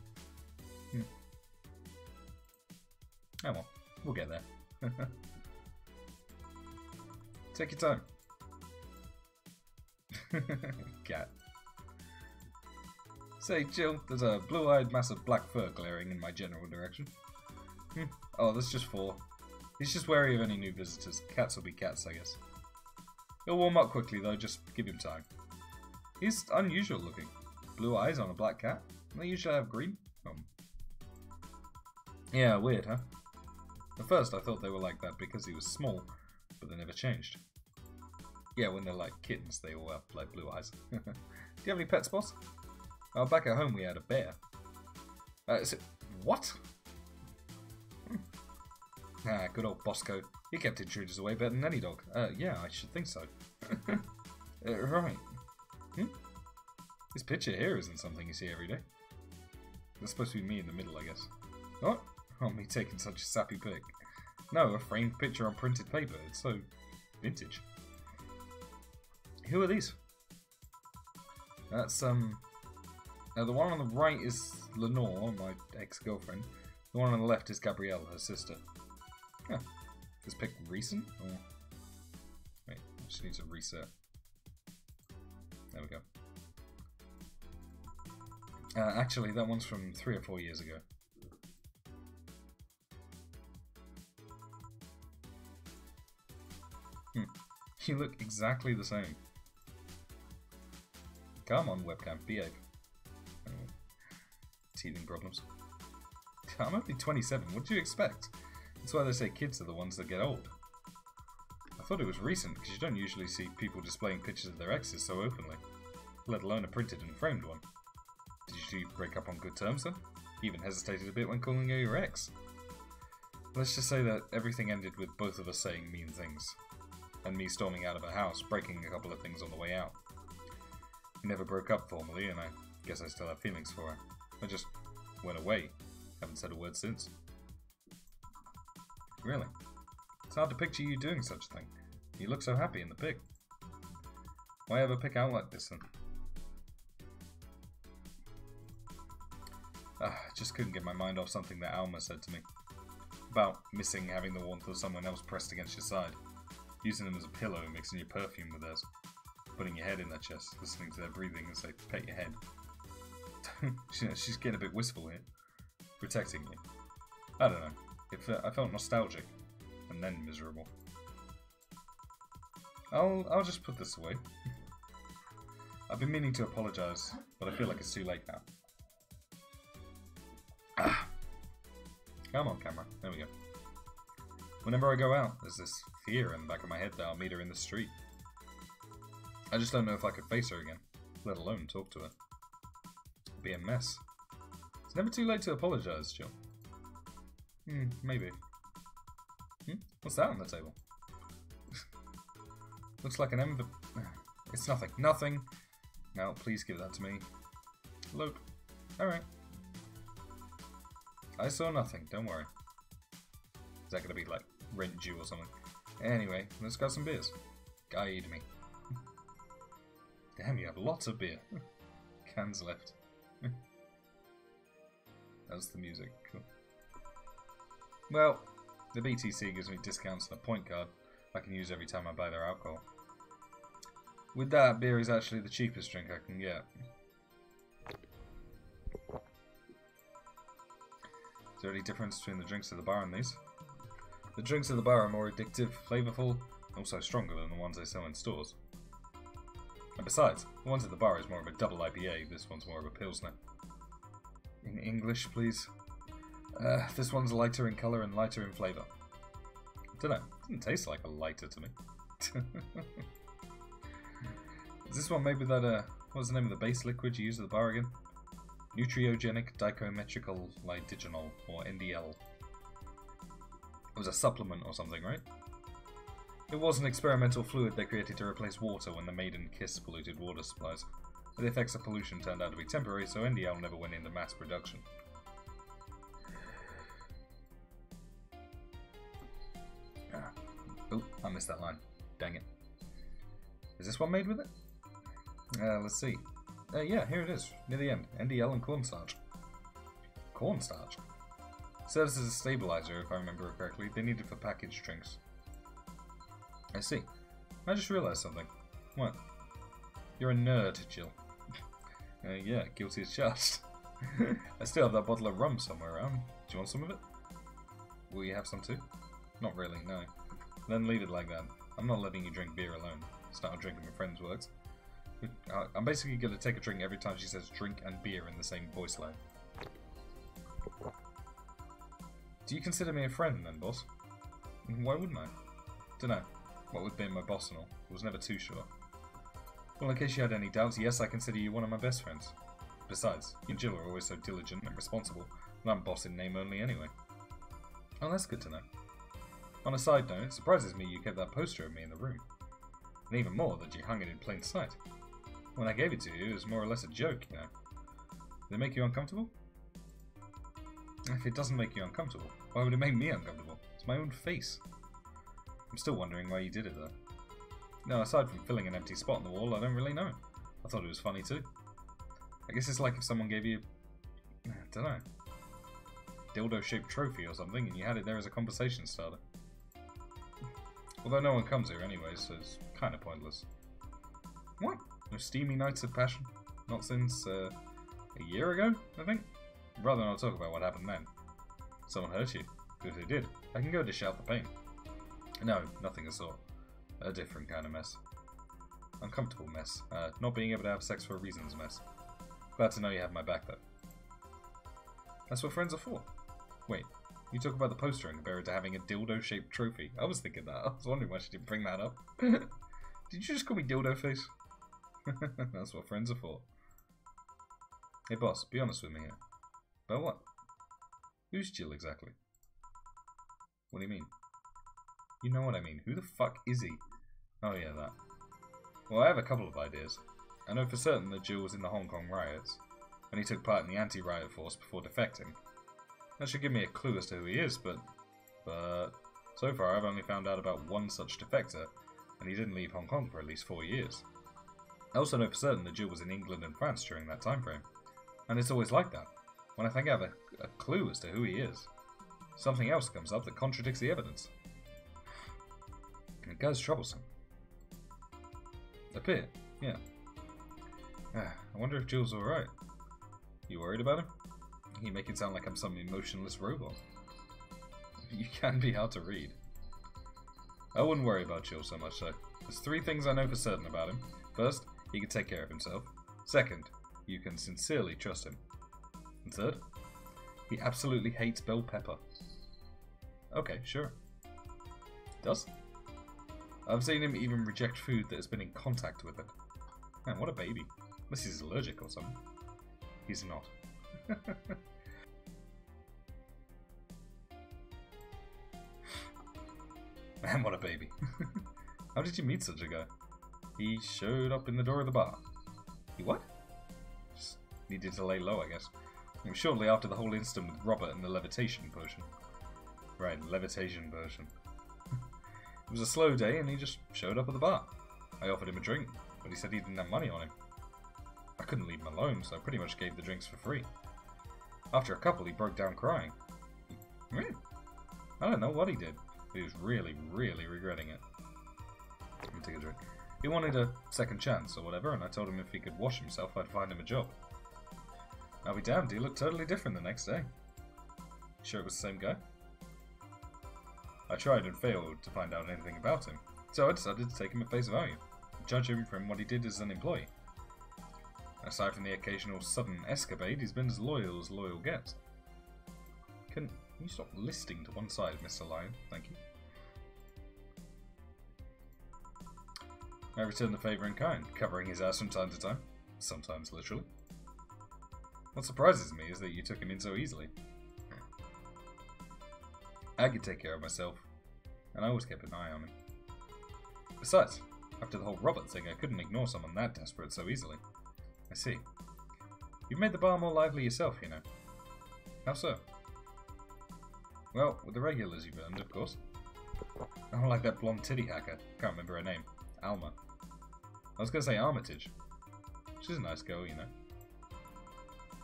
Oh well, we'll get there. Take your time. Cat. Say, Jill, there's a blue-eyed mass of black fur glaring in my general direction. Oh, that's just 4. He's just wary of any new visitors. Cats will be cats, I guess. He'll warm up quickly, though, just give him time. He's unusual looking. Blue eyes on a black cat? They usually have green? Yeah, weird, huh? At first I thought they were like that because he was small, but they never changed. Yeah, when they're like kittens, they all have like blue eyes. Do you have any pets, boss? Back at home we had a bear. What? Good old Bosco. He kept intruders away better than any dog. Yeah, I should think so. Right. This picture here isn't something you see every day. That's supposed to be me in the middle, I guess. What? Oh, me taking such a sappy pic. No, a framed picture on printed paper. It's so vintage. Who are these? That's, the one on the right is Lenore, my ex-girlfriend. The one on the left is Gabrielle, her sister. Yeah. Is this pic recent? Or... Wait, I just need to reset. There we go. Actually, that one's from 3 or 4 years ago. You look exactly the same. Come on, webcam, behave. Anyway, teething problems. I'm only 27, what do you expect? That's why they say kids are the ones that get old. I thought it was recent, because you don't usually see people displaying pictures of their exes so openly, let alone a printed and framed one. Did you two break up on good terms then? You even hesitated a bit when calling her your ex. Let's just say that everything ended with both of us saying mean things, and me storming out of her house, breaking a couple of things on the way out. We never broke up formally, and I guess I still have feelings for her. I just went away. Haven't said a word since. Really? It's hard to picture you doing such a thing. You look so happy in the pic. Why ever pick out like this then? I just couldn't get my mind off something that Alma said to me. About missing having the warmth of someone else pressed against your side. Using them as a pillow, mixing your perfume with theirs. Putting your head in their chest, listening to their breathing as they pet your head. She's getting a bit wistful here. Protecting you. I don't know. I felt nostalgic. And then miserable. I'll just put this away. I've been meaning to apologise, but I feel like it's too late now. Come on, camera. There we go. Whenever I go out, there's this fear in the back of my head that I'll meet her in the street. I just don't know if I could face her again, let alone talk to her. It'd be a mess. It's never too late to apologise, Jill. Maybe. What's that on the table? Looks like an envelope. It's nothing. Nothing! Now, please give that to me. Look. Alright. I saw nothing, don't worry. Is that gonna be like rent due or something? Anyway, let's grab some beers. Guide me. Damn, you have lots of beer. Cans left. That's the music. Cool. Well, the BTC gives me discounts on a point card I can use every time I buy their alcohol. With that, beer is actually the cheapest drink I can get. Is there any difference between the drinks at the bar and these? The drinks at the bar are more addictive, flavourful, also stronger than the ones they sell in stores. And besides, the ones at the bar is more of a double IPA, this one's more of a Pilsner. In English, please. This one's lighter in colour and lighter in flavour. Dunno, doesn't taste like a lighter to me. Is this one made with that, what's the name of the base liquid you use at the bar again? Nutriogenic Dichometrical Lidigenol, or NDL. It was a supplement or something, right? It was an experimental fluid they created to replace water when the maiden kiss polluted water supplies. But the effects of pollution turned out to be temporary, so NDL never went into mass production. Oh, I missed that line. Dang it. Is this one made with it? Let's see. Yeah, here it is, near the end. NDL and cornstarch. Cornstarch? Serves as a stabilizer, if I remember correctly. They need it for packaged drinks. I see. I just realised something. What? You're a nerd, Jill. Yeah, guilty as charged. I still have that bottle of rum somewhere around. Do you want some of it? Will you have some too? Not really, no. Then leave it like that. I'm not letting you drink beer alone. Start drinking with friends' words. I'm basically going to take a drink every time she says drink and beer in the same voice line. Do you consider me a friend then, boss? Why wouldn't I? Dunno. What with being my boss and all. I was never too sure. Well, in case you had any doubts, yes, I consider you one of my best friends. Besides, you and Jill are always so diligent and responsible, and I'm boss in name only anyway. Oh, that's good to know. On a side note, it surprises me you kept that poster of me in the room. And even more that you hung it in plain sight. When I gave it to you, it was more or less a joke, you know. Did it make you uncomfortable? If it doesn't make you uncomfortable, why would it make me uncomfortable? It's my own face. I'm still wondering why you did it, though. No, aside from filling an empty spot on the wall, I don't really know. I thought it was funny, too. I guess it's like if someone gave you, I don't know, dildo-shaped trophy or something, and you had it there as a conversation starter. Although no one comes here anyway, so it's kind of pointless. What? No steamy nights of passion? Not since, a year ago, I think? I'd rather not talk about what happened then. Someone hurt you. If they did, I can go dish out the pain. No, nothing of the sort. A different kind of mess. Uncomfortable mess. Not being able to have sex for reasons mess. Glad to know you have my back, though. That's what friends are for. Wait, you talk about the poster and compare it to having a dildo-shaped trophy. I was thinking that. I was wondering why she didn't bring that up. Did you just call me dildo face? That's what friends are for. Hey boss, be honest with me here. About what? Who's Jill exactly? What do you mean? You know what I mean. Who the fuck is he? Oh yeah, that. Well, I have a couple of ideas. I know for certain that Jill was in the Hong Kong riots, and he took part in the anti-riot force before defecting. That should give me a clue as to who he is, but so far I've only found out about one such defector, and he didn't leave Hong Kong for at least 4 years. I also know for certain that Jill was in England and France during that time frame, and it's always like that. When I think I have a clue as to who he is, something else comes up that contradicts the evidence. And it guy's troublesome. A bit, yeah. I wonder if Jill's alright. You worried about him? You make it sound like I'm some emotionless robot. You can be hard to read. I wouldn't worry about Jill so much, though. There's 3 things I know for certain about him. First, he can take care of himself. Second, you can sincerely trust him. And third, he absolutely hates bell pepper. Okay, sure. Does? I've seen him even reject food that has been in contact with it. Man, what a baby. Unless he's allergic or something. He's not. Man, what a baby. How did you meet such a guy? He showed up in the door of the bar. He what? Just needed to lay low, I guess. It was shortly after the whole incident with Robert and the levitation potion. Right, levitation potion. It was a slow day and he just showed up at the bar. I offered him a drink, but he said he didn't have money on him. I couldn't leave him alone, so I pretty much gave the drinks for free. After a couple, he broke down crying. Really? I don't know what he did, but he was really, really regretting it. Let me take a drink. He wanted a second chance or whatever, and I told him if he could wash himself, I'd find him a job. I'll be damned, he looked totally different the next day. Sure it was the same guy? I tried and failed to find out anything about him, so I decided to take him at face value, and judge him from what he did as an employee. Aside from the occasional sudden escapade, he's been as loyal gets. Can you stop listing to one side, Mr. Lion? Thank you. I returned the favour in kind, covering his ass from time to time, sometimes literally. What surprises me is that you took him in so easily. I could take care of myself, and I always kept an eye on him. Besides, after the whole Robert thing, I couldn't ignore someone that desperate so easily. I see. You've made the bar more lively yourself, you know. How so? Well, with the regulars you've earned, of course. I don't like that blonde titty hacker. Can't remember her name. Alma. I was going to say Armitage. She's a nice girl, you know.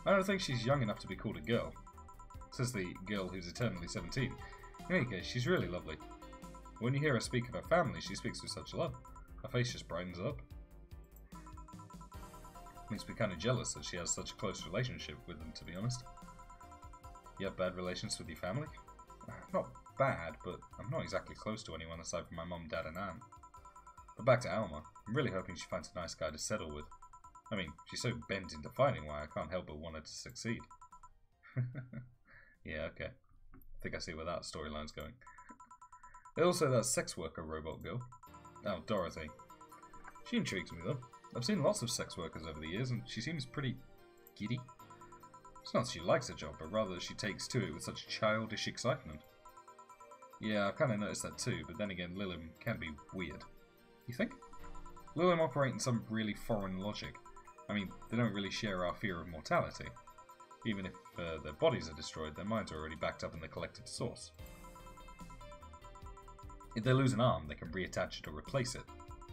I don't think she's young enough to be called a girl. Says the girl who's eternally 17. In any case, she's really lovely. When you hear her speak of her family, she speaks with such love. Her face just brightens up. Makes me kind of jealous that she has such a close relationship with them, to be honest. You have bad relations with your family? Not bad, but I'm not exactly close to anyone aside from my mum, dad and aunt. But back to Alma, I'm really hoping she finds a nice guy to settle with. I mean, she's so bent into fighting why I can't help but want her to succeed. Yeah, okay. I think I see where that storyline's going. There's also that sex worker robot girl. Oh, Dorothy. She intrigues me though. I've seen lots of sex workers over the years and she seems pretty giddy. It's not that she likes her job, but rather that she takes to it with such childish excitement. Yeah, I kind of noticed that too, but then again, Lilim can be weird. You think? Lilim operate in some really foreign logic. I mean, they don't really share our fear of mortality. Even if their bodies are destroyed, their minds are already backed up in the collective source. If they lose an arm, they can reattach it or replace it.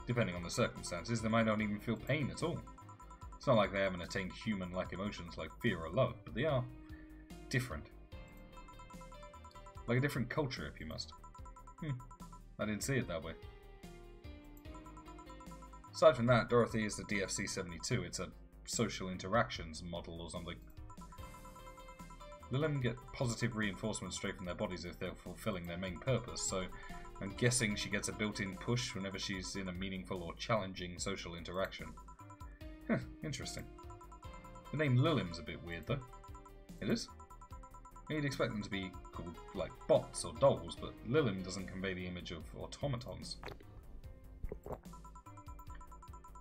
Depending on the circumstances, they might not even feel pain at all. It's not like they haven't attained human-like emotions like fear or love, but they are different. Like a different culture, if you must. I didn't see it that way. Aside from that, Dorothy is the DFC-72. It's a social interactions model or something. Lilim get positive reinforcement straight from their bodies if they're fulfilling their main purpose, so I'm guessing she gets a built-in push whenever she's in a meaningful or challenging social interaction. Huh, interesting. The name Lilim's a bit weird, though. It is? You'd expect them to be called, like, bots or dolls, but Lilim doesn't convey the image of automatons.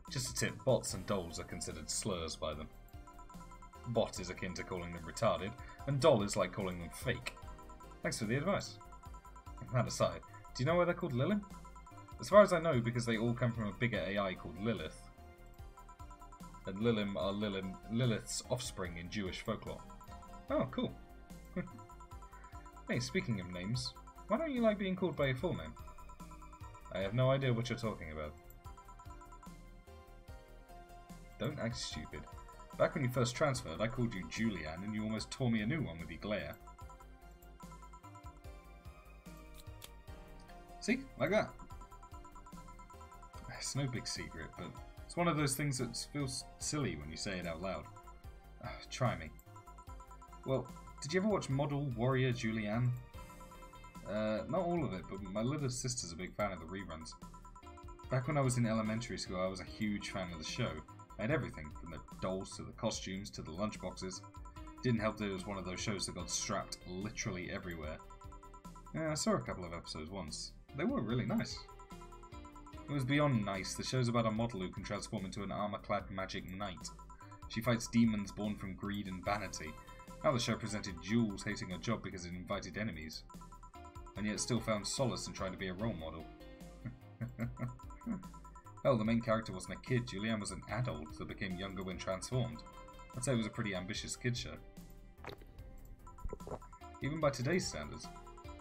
Just a tip, bots and dolls are considered slurs by them. Bot is akin to calling them retarded, and doll is like calling them fake. Thanks for the advice. That aside, do you know why they're called Lilim? As far as I know, because they all come from a bigger AI called Lilith. And Lilim are Lilith's offspring in Jewish folklore. Oh, cool. Hey, speaking of names, why don't you like being called by your full name? I have no idea what you're talking about. Don't act stupid. Back when you first transferred, I called you Julianne, and you almost tore me a new one with your glare. See? Like that. It's no big secret, but it's one of those things that feels silly when you say it out loud. Try me. Well, did you ever watch Model Warrior Julianne? Not all of it, but my little sister's a big fan of the reruns. Back when I was in elementary school, I was a huge fan of the show. I had everything, from the dolls to the costumes to the lunchboxes. Didn't help that it was one of those shows that got strapped literally everywhere. Yeah, I saw a couple of episodes once. They were really nice. It was beyond nice. The show's about a model who can transform into an armor-clad magic knight. She fights demons born from greed and vanity. Now the show presented Jules hating her job because it invited enemies, and yet still found solace in trying to be a role model. Hell, the main character wasn't a kid. Julianne was an adult that became younger when transformed. I'd say it was a pretty ambitious kid show. Even by today's standards.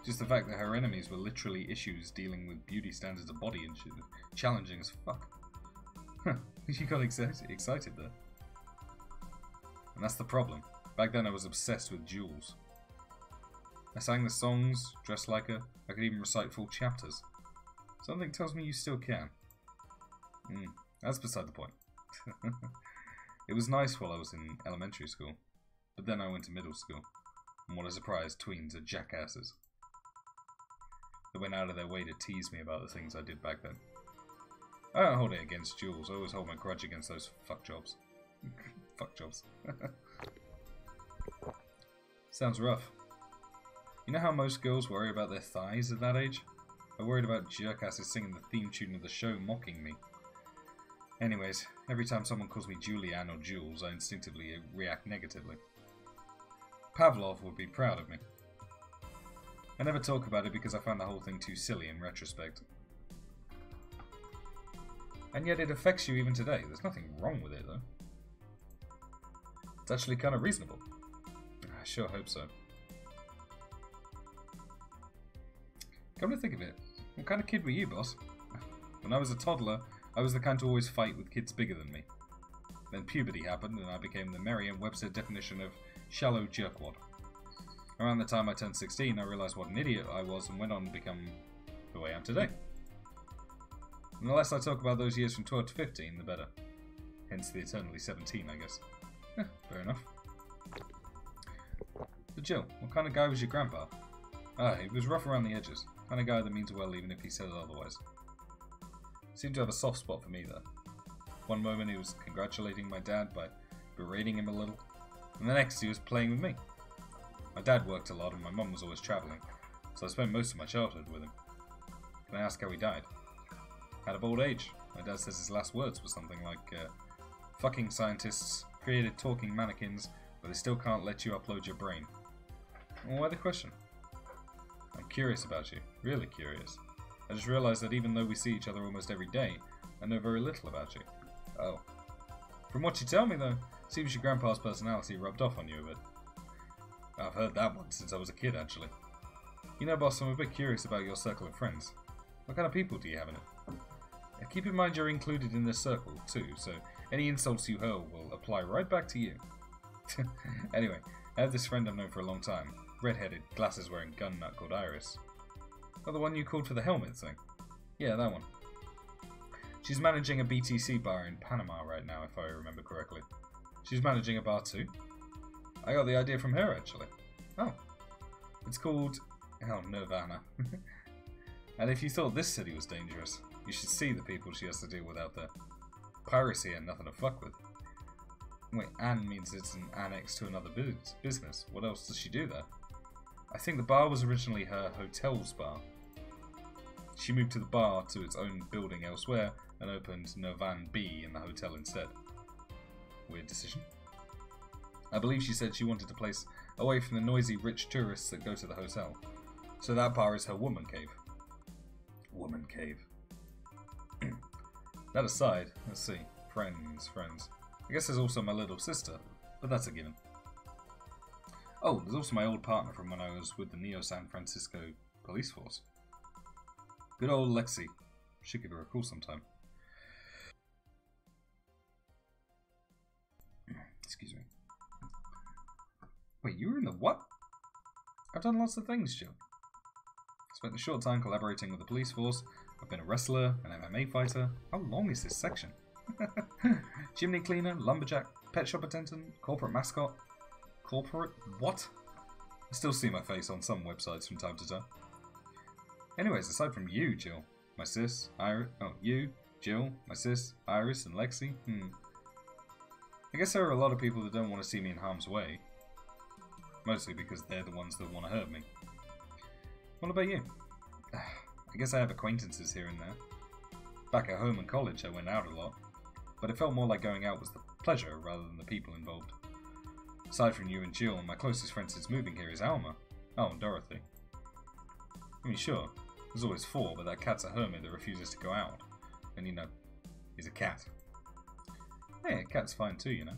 Just the fact that her enemies were literally issues dealing with beauty standards of body and shit. Challenging as fuck. You got excited there. And that's the problem. Back then I was obsessed with Jules. I sang the songs, dressed like her. I could even recite full chapters. Something tells me you still can. That's beside the point. It was nice while I was in elementary school, but then I went to middle school, and what a surprise, tweens are jackasses. They went out of their way to tease me about the things I did back then. I don't hold it against Jules, I always hold my grudge against those fuck jobs. Fuck jobs. Sounds rough. You know how most girls worry about their thighs at that age? I worried about jerkasses singing the theme tune of the show mocking me. Anyways, every time someone calls me Julianne or Jules, I instinctively react negatively. Pavlov would be proud of me. I never talk about it because I found the whole thing too silly in retrospect. And yet it affects you even today. There's nothing wrong with it, though. It's actually kind of reasonable. I sure hope so. Come to think of it, what kind of kid were you, boss? When I was a toddler, I was the kind to always fight with kids bigger than me. Then puberty happened, and I became the Merriam-Webster definition of shallow jerkwad. Around the time I turned 16, I realised what an idiot I was and went on to become who I am today. And the less I talk about those years from 12 to 15, the better. Hence the eternally 17, I guess. Fair enough. So Jill, what kind of guy was your grandpa? He was rough around the edges. Kind of guy that means well even if he says otherwise. Seemed to have a soft spot for me though. One moment he was congratulating my dad by berating him a little, and the next he was playing with me. My dad worked a lot and my mum was always travelling, so I spent most of my childhood with him. Can I ask how he died? Had of old age. My dad says his last words were something like, fucking scientists created talking mannequins, but they still can't let you upload your brain. Well, why the question? I'm curious about you. Really curious. I just realised that even though we see each other almost every day, I know very little about you. Oh. From what you tell me though, seems your grandpa's personality rubbed off on you a bit. I've heard that one since I was a kid actually. You know boss, I'm a bit curious about your circle of friends. What kind of people do you have in it? Keep in mind you're included in this circle too, so any insults you hurl will apply right back to you. Anyway, I have this friend I've known for a long time. Red-headed, glasses-wearing gun nut called Iris. Oh, the one you called for the helmet thing? Yeah, that one. She's managing a BTC bar in Panama right now, if I remember correctly. She's managing a bar too? I got the idea from her, actually. Oh. It's called... Oh, Nirvana. And if you thought this city was dangerous, you should see the people she has to deal with out there. Piracy ain't nothing to fuck with. Wait, Anne means it's an annex to another business. What else does she do there? I think the bar was originally her hotel's bar. She moved to the bar to its own building elsewhere and opened Nirvan B in the hotel instead. Weird decision. I believe she said she wanted a place away from the noisy rich tourists that go to the hotel. So that bar is her woman cave. Woman cave. That aside, let's see. Friends. I guess there's also my little sister, but that's a given. Oh, there's also my old partner from when I was with the Neo San Francisco police force. Good old Lexi. Should give her a call sometime. Excuse me. Wait, you were in the what? I've done lots of things, Jill. Spent a short time collaborating with the police force. I've been a wrestler, an MMA fighter. How long is this section? Chimney cleaner, lumberjack, pet shop attendant, corporate mascot. Corporate? What? I still see my face on some websites from time to time. Anyways, aside from you, Jill, my sis, Iris. Oh, you, Jill, my sis, Iris, and Lexi. I guess there are a lot of people that don't want to see me in harm's way. Mostly because they're the ones that want to hurt me. What about you? I guess I have acquaintances here and there. Back at home in college, I went out a lot. But it felt more like going out was the pleasure rather than the people involved. Aside from you and Jill, my closest friend since moving here is Alma. Oh, and Dorothy. I mean, sure, there's always 4, but that cat's a hermit that refuses to go out. And, you know, he's a cat. Hey, a cat's fine too, you know.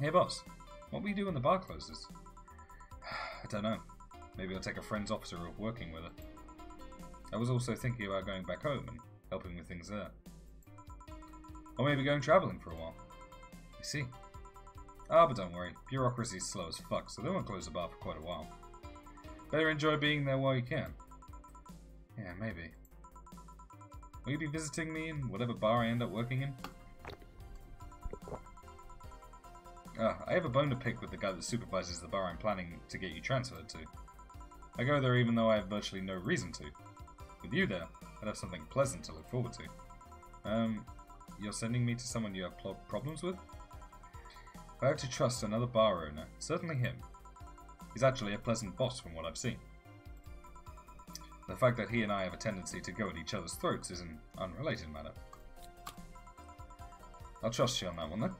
Hey, boss. What will you do when the bar closes? I don't know. Maybe I'll take a friend's officer of working with her. I was also thinking about going back home and helping with things there. Or maybe going travelling for a while. I see. Ah, but don't worry. Bureaucracy's slow as fuck, so they won't close the bar for quite a while. Better enjoy being there while you can. Yeah, maybe. Will you be visiting me in whatever bar I end up working in? I have a bone to pick with the guy that supervises the bar I'm planning to get you transferred to. I go there even though I have virtually no reason to. With you there, I'd have something pleasant to look forward to. You're sending me to someone you have problems with? If I have to trust another bar owner, certainly him. He's actually a pleasant boss from what I've seen. The fact that he and I have a tendency to go at each other's throats is an unrelated matter. I'll trust you on that one then.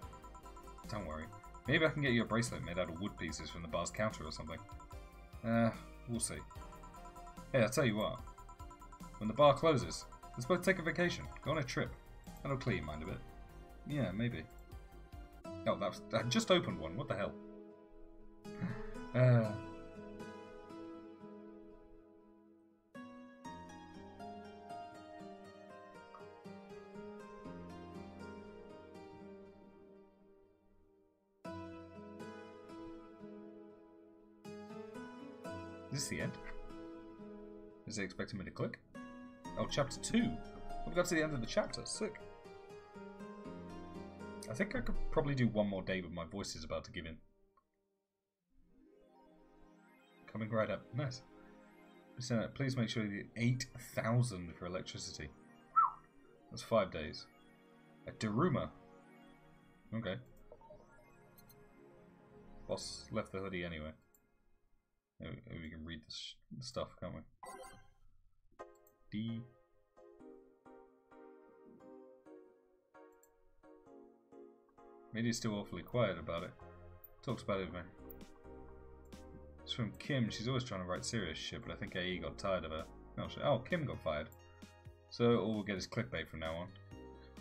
Don't worry. Maybe I can get you a bracelet made out of wood pieces from the bar's counter or something. We'll see. Hey, I'll tell you what. When the bar closes, let's both take a vacation. Go on a trip. That'll clear your mind a bit. Yeah, maybe. Oh, I just opened one. What the hell? Is this the end? Is it expecting me to click? Oh, chapter 2. We've got to the end of the chapter. Sick. I think I could probably do one more day, but my voice is about to give in. Coming right up. Nice. Please make sure you get 8,000 for electricity. That's 5 days. A Daruma. Okay. Boss left the hoodie anyway. Maybe we can read this stuff, can't we? D. Media's still awfully quiet about it. Talks about it, man. It's from Kim. She's always trying to write serious shit, but I think AE got tired of her. Oh, Kim got fired. So all we'll get is clickbait from now on.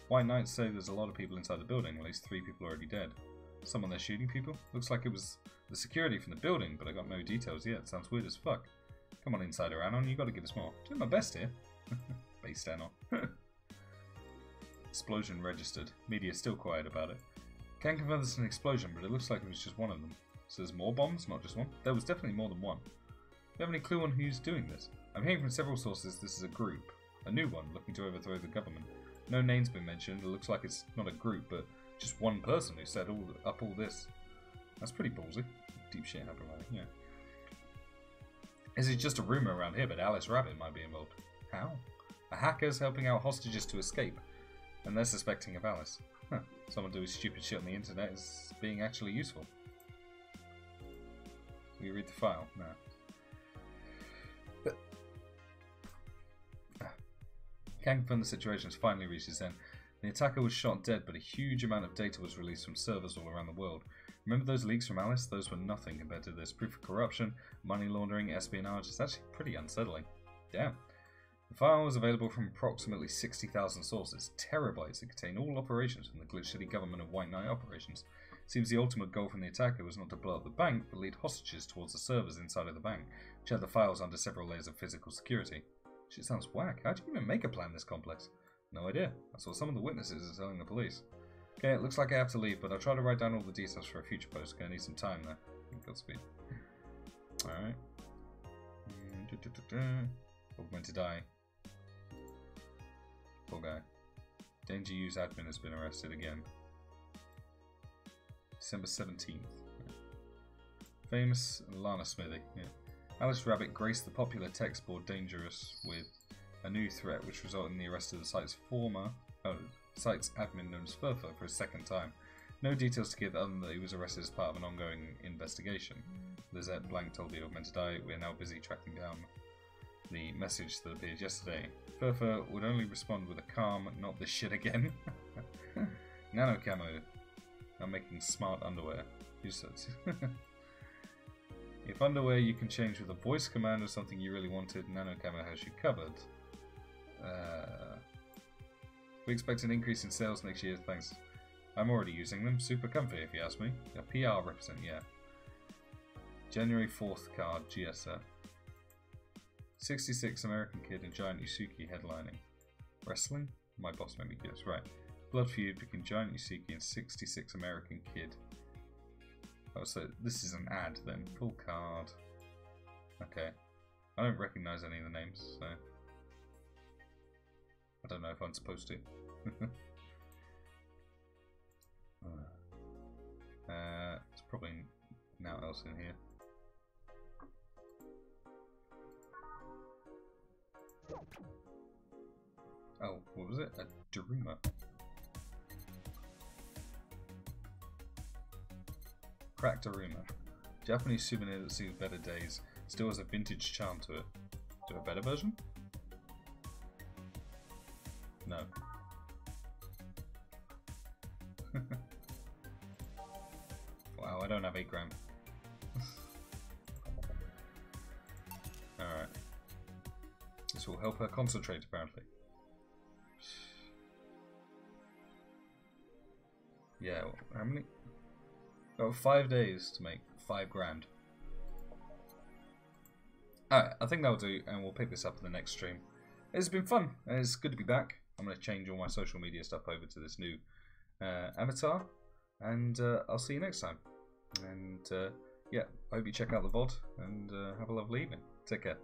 White Knights say there's a lot of people inside the building. At least 3 people are already dead. Someone there shooting people? Looks like it was the security from the building, but I got no details yet. Sounds weird as fuck. Come on, Insider Anon, you gotta give us more. Doing my best here. Based Anon. Explosion registered. Media's still quiet about it. Can't confirm this is an explosion, but it looks like it was just one of them. So there's more bombs, not just one? There was definitely more than one. Do you have any clue on who's doing this? I'm hearing from several sources this is a group. A new one, looking to overthrow the government. No names been mentioned. It looks like it's not a group, but just one person who set up all this. That's pretty ballsy. Deep shit happening, yeah. Is it just a rumour around here, but Alice Rabbit might be involved? How? A hacker's helping out hostages to escape, and they're suspecting of Alice. Huh. Someone doing stupid shit on the internet is being actually useful. Will you read the file? No. Can confirm the situation has finally reached its end. The attacker was shot dead, but a huge amount of data was released from servers all around the world. Remember those leaks from Alice? Those were nothing compared to this. Proof of corruption, money laundering, espionage. It's actually pretty unsettling. Damn. The file was available from approximately 60,000 sources, terabytes that contain all operations from the Glitch City government of White Knight operations. Seems the ultimate goal from the attacker was not to blow up the bank, but lead hostages towards the servers inside of the bank, which had the files under several layers of physical security. Shit sounds whack. How do you even make a plan this complex? No idea. That's what some of the witnesses are telling the police. Okay, it looks like I have to leave, but I'll try to write down all the details for a future post. Gonna need some time there. Godspeed. Alright. Augmented eye. Poor guy. Danger Use admin has been arrested again. December 17th. Famous Lana Smithy. Yeah. Alice Rabbit graced the popular text board Dangerous with a new threat, which resulted in the arrest of the site's site's admin known as Furfur for a second time. No details to give other than that he was arrested as part of an ongoing investigation. Lizette Blank told the Augmented Eye, "We are now busy tracking down the message that appeared yesterday. Furfur would only respond with a calm, not this shit again." Nano Camo. I'm making smart underwear. Use that. If underwear you can change with a voice command or something you really wanted, Nano Camo has you covered. We expect an increase in sales next year, thanks. I'm already using them. Super comfy, if you ask me. A PR represent, yeah. January 4th card, GSF. 66 American Kid and Giant Yusuke headlining. Wrestling? My boss made me guess. Right. Blood feud between Giant Yusuke and 66 American Kid. Oh, so this is an ad then. Full card. Okay. I don't recognise any of the names, so I don't know if I'm supposed to. There's probably nothing else in here. Oh, what was it? A Daruma. Cracked Daruma. Japanese souvenir that sees better days. Still has a vintage charm to it. Do a better version? No. Wow, I don't have 8 grand. Alright. This will help her concentrate, apparently. Yeah, how many? Oh, 5 days to make 5 grand. Alright, I think that'll do, and we'll pick this up in the next stream. It's been fun, and it's good to be back. I'm going to change all my social media stuff over to this new avatar, and I'll see you next time. And yeah, I hope you check out the VOD, and have a lovely evening. Take care.